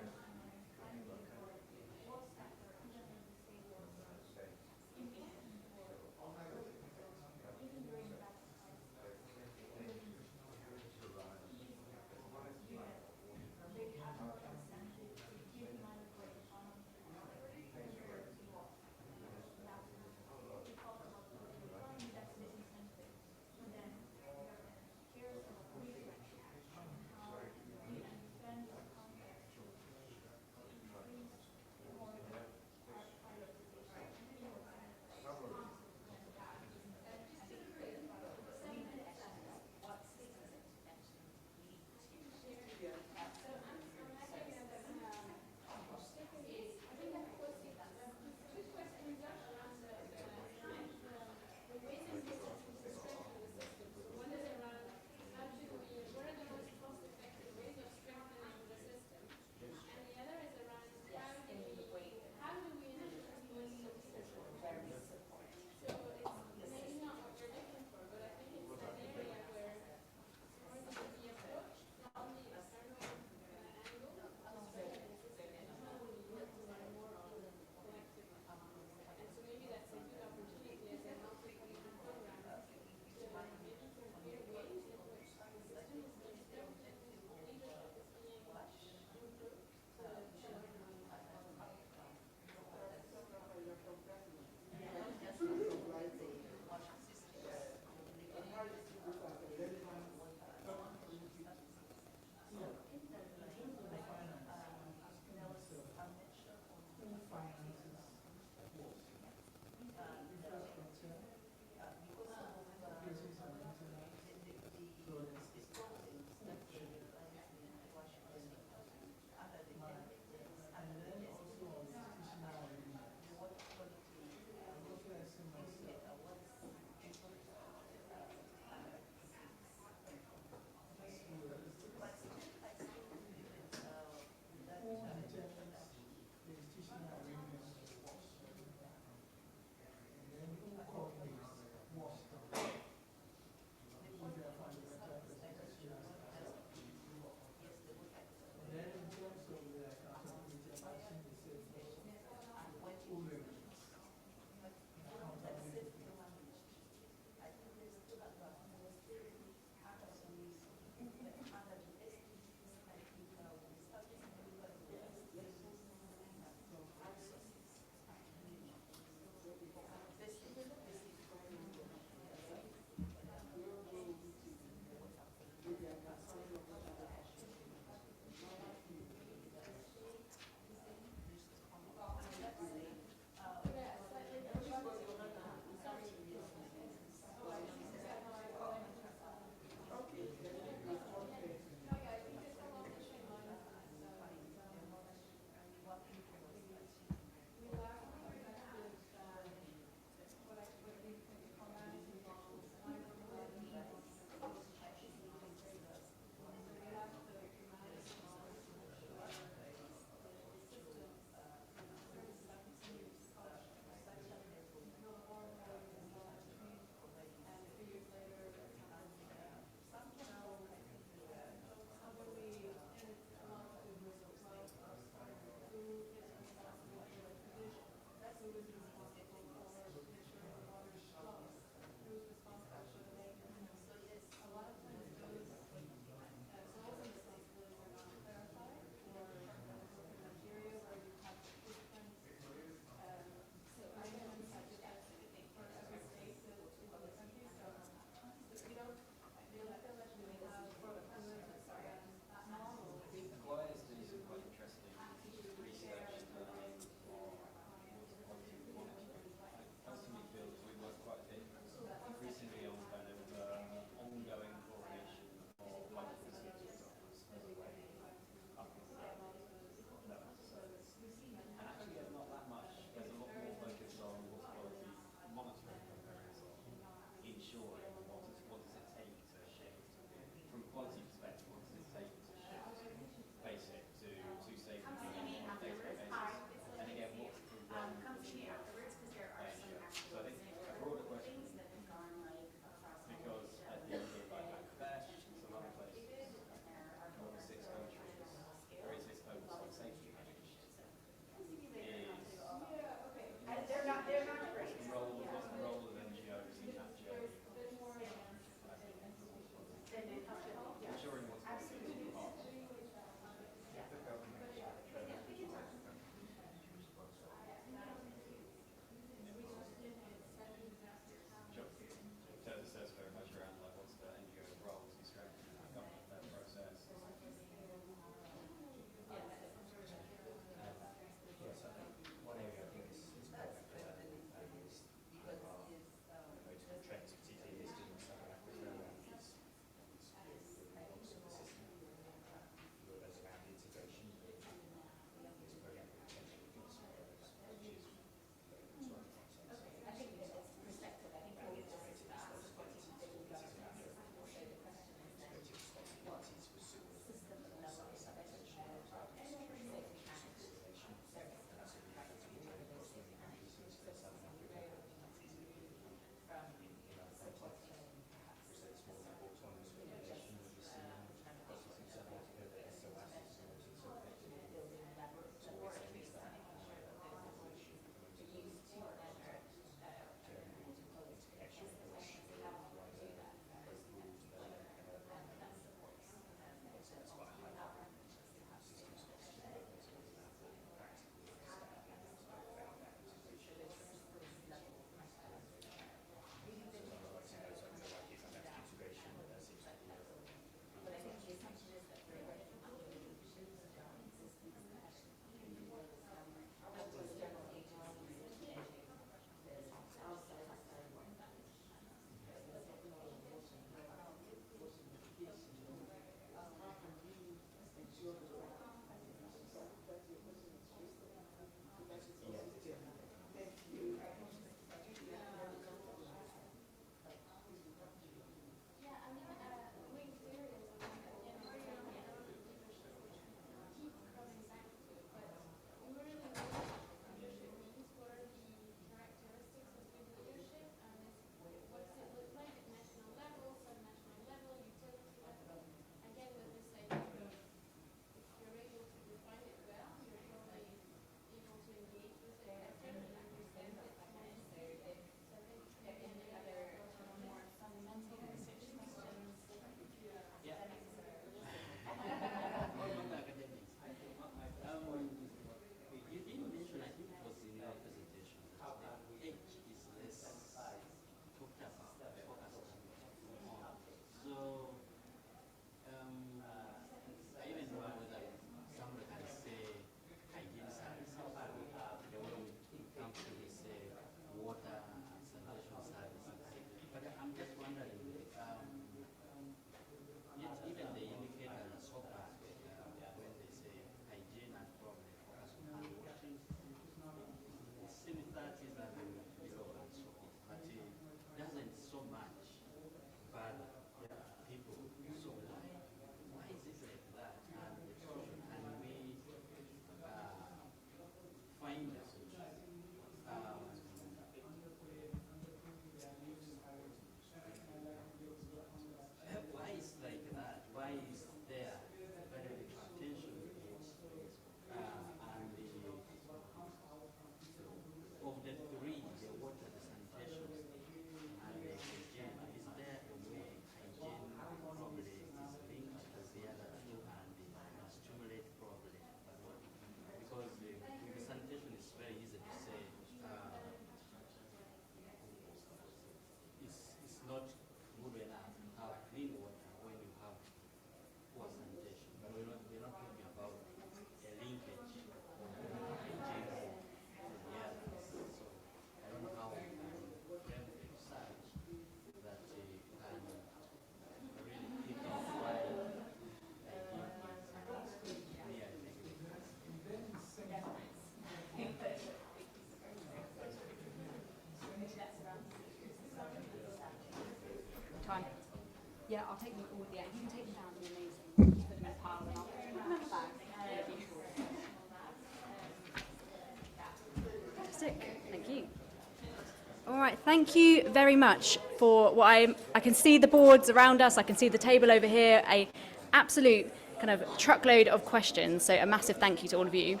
Right, thank you very much for what I can see the boards around us, I can see the table over here, a absolute kind of truckload of questions, so a massive thank you to all of you.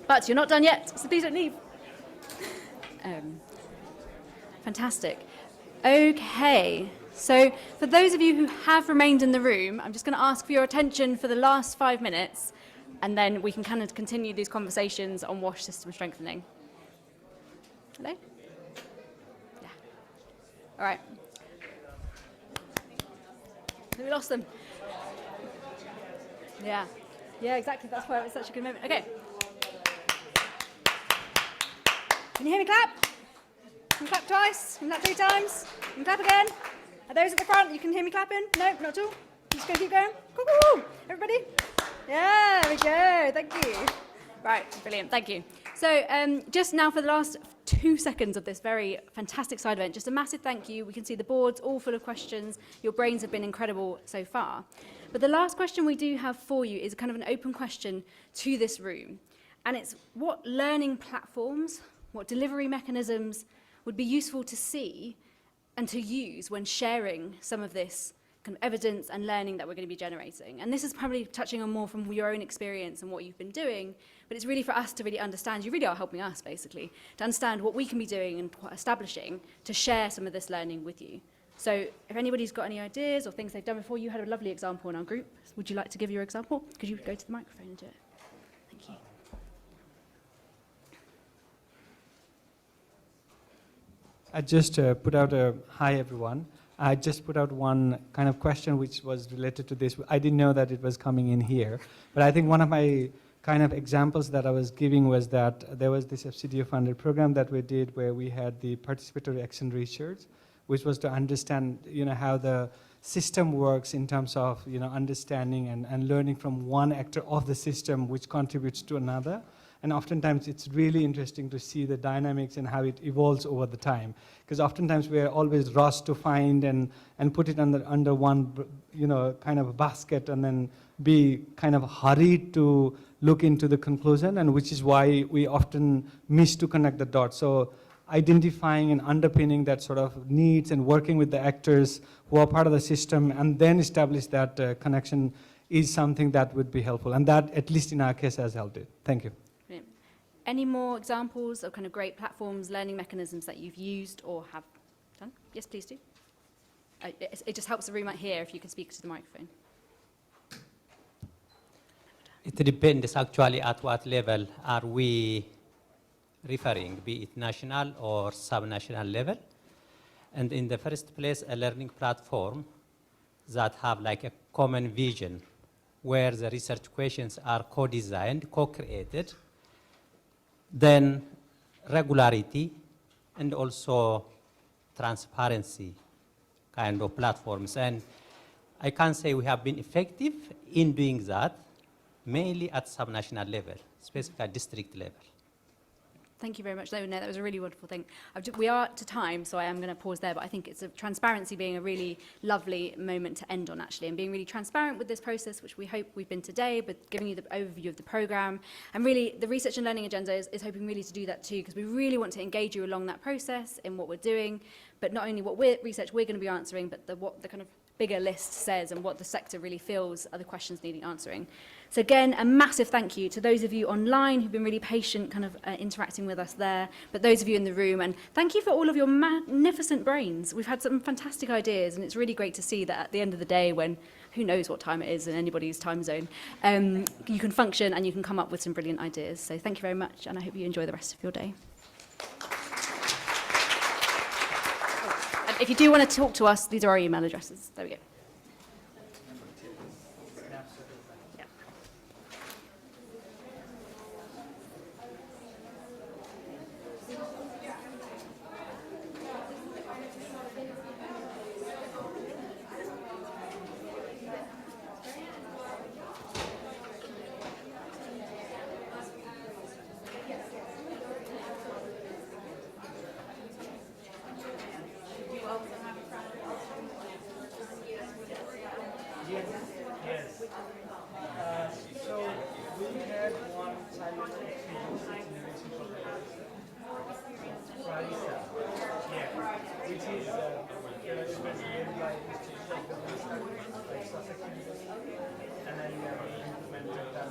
But you're not done yet, so please don't leave. Fantastic. Okay, so for those of you who have remained in the room, I'm just going to ask for your attention for the last 5 minutes, and then we can kind of continue these conversations on wash system strengthening. Hello? Yeah. All right. We lost them. Yeah. Yeah, exactly. That's why it was such a good moment. Okay. Can you hear me clap? Can you clap twice? Can you clap 3 times? Can you clap again? Are those at the front? You can hear me clapping? No, not at all? I'm just going to keep going. Woo-hoo! Everybody? Yeah, there we go. Thank you. Right, brilliant. Thank you. So just now for the last 2 seconds of this very fantastic side event, just a massive thank you. We can see the boards all full of questions. Your brains have been incredible so far. But the last question we do have for you is kind of an open question to this room. And it's what learning platforms, what delivery mechanisms would be useful to see and to use when sharing some of this kind of evidence and learning that we're going to be generating. And this is probably touching on more from your own experience and what you've been doing, but it's really for us to really understand, you really are helping us basically, to understand what we can be doing and establishing to share some of this learning with you. So if anybody's got any ideas or things they've done before, you had a lovely example in our group. Would you like to give your example? Could you go to the microphone and do it? Thank you. I just put out a hi everyone. I just put out one kind of question which was related to this. I didn't know that it was coming in here, but I think one of my kind of examples that I was giving was that there was this FCDO funded program that we did where we had the participatory action research, which was to understand, how the system works in terms of, understanding and learning from one actor of the system which contributes to another. And oftentimes it's really interesting to see the dynamics and how it evolves over the time. Because oftentimes we're always rushed to find and put it under one, kind of a basket and then be kind of hurried to look into the conclusion, and which is why we often miss to connect the dots. So identifying and underpinning that sort of needs and working with the actors who are part of the system and then establish that connection is something that would be helpful. And that, at least in our case, has helped it. Thank you. Any more examples of kind of great platforms, learning mechanisms that you've used or have done? Yes, please do. It just helps the room out here if you can speak to the microphone. It depends actually at what level are we referring, be it national or sub-national level. And in the first place, a learning platform that have like a common vision where the research questions are co-designed, co-created, then regularity and also transparency kind of platforms. And I can say we have been effective in doing that, mainly at subnational level, specifically at district level. Thank you very much. No, that was a really wonderful thing. We are to time, so I am going to pause there, but I think it's transparency being a really lovely moment to end on, actually, and being really transparent with this process, which we hope we've been today, but giving you the overview of the programme. And really, the research and learning agenda is hoping really to do that too, because we really want to engage you along that process in what we're doing, but not only what research we're going to be answering, but what the kind of bigger list says and what the sector really feels are the questions needing answering. So again, a massive thank you to those of you online who've been really patient kind of interacting with us there, but those of you in the room, and thank you for all of your magnificent brains. We've had some fantastic ideas, and it's really great to see that at the end of the day, when who knows what time it is in anybody's time zone, you can function and you can come up with some brilliant ideas. So thank you very much, and I hope you enjoy the rest of your day. And if you do want to talk to us, these are our email addresses. There we go. So we had one silent exchange generation program. Which is made by Institute of Building Studies, like Sussex University, and then we have implemented that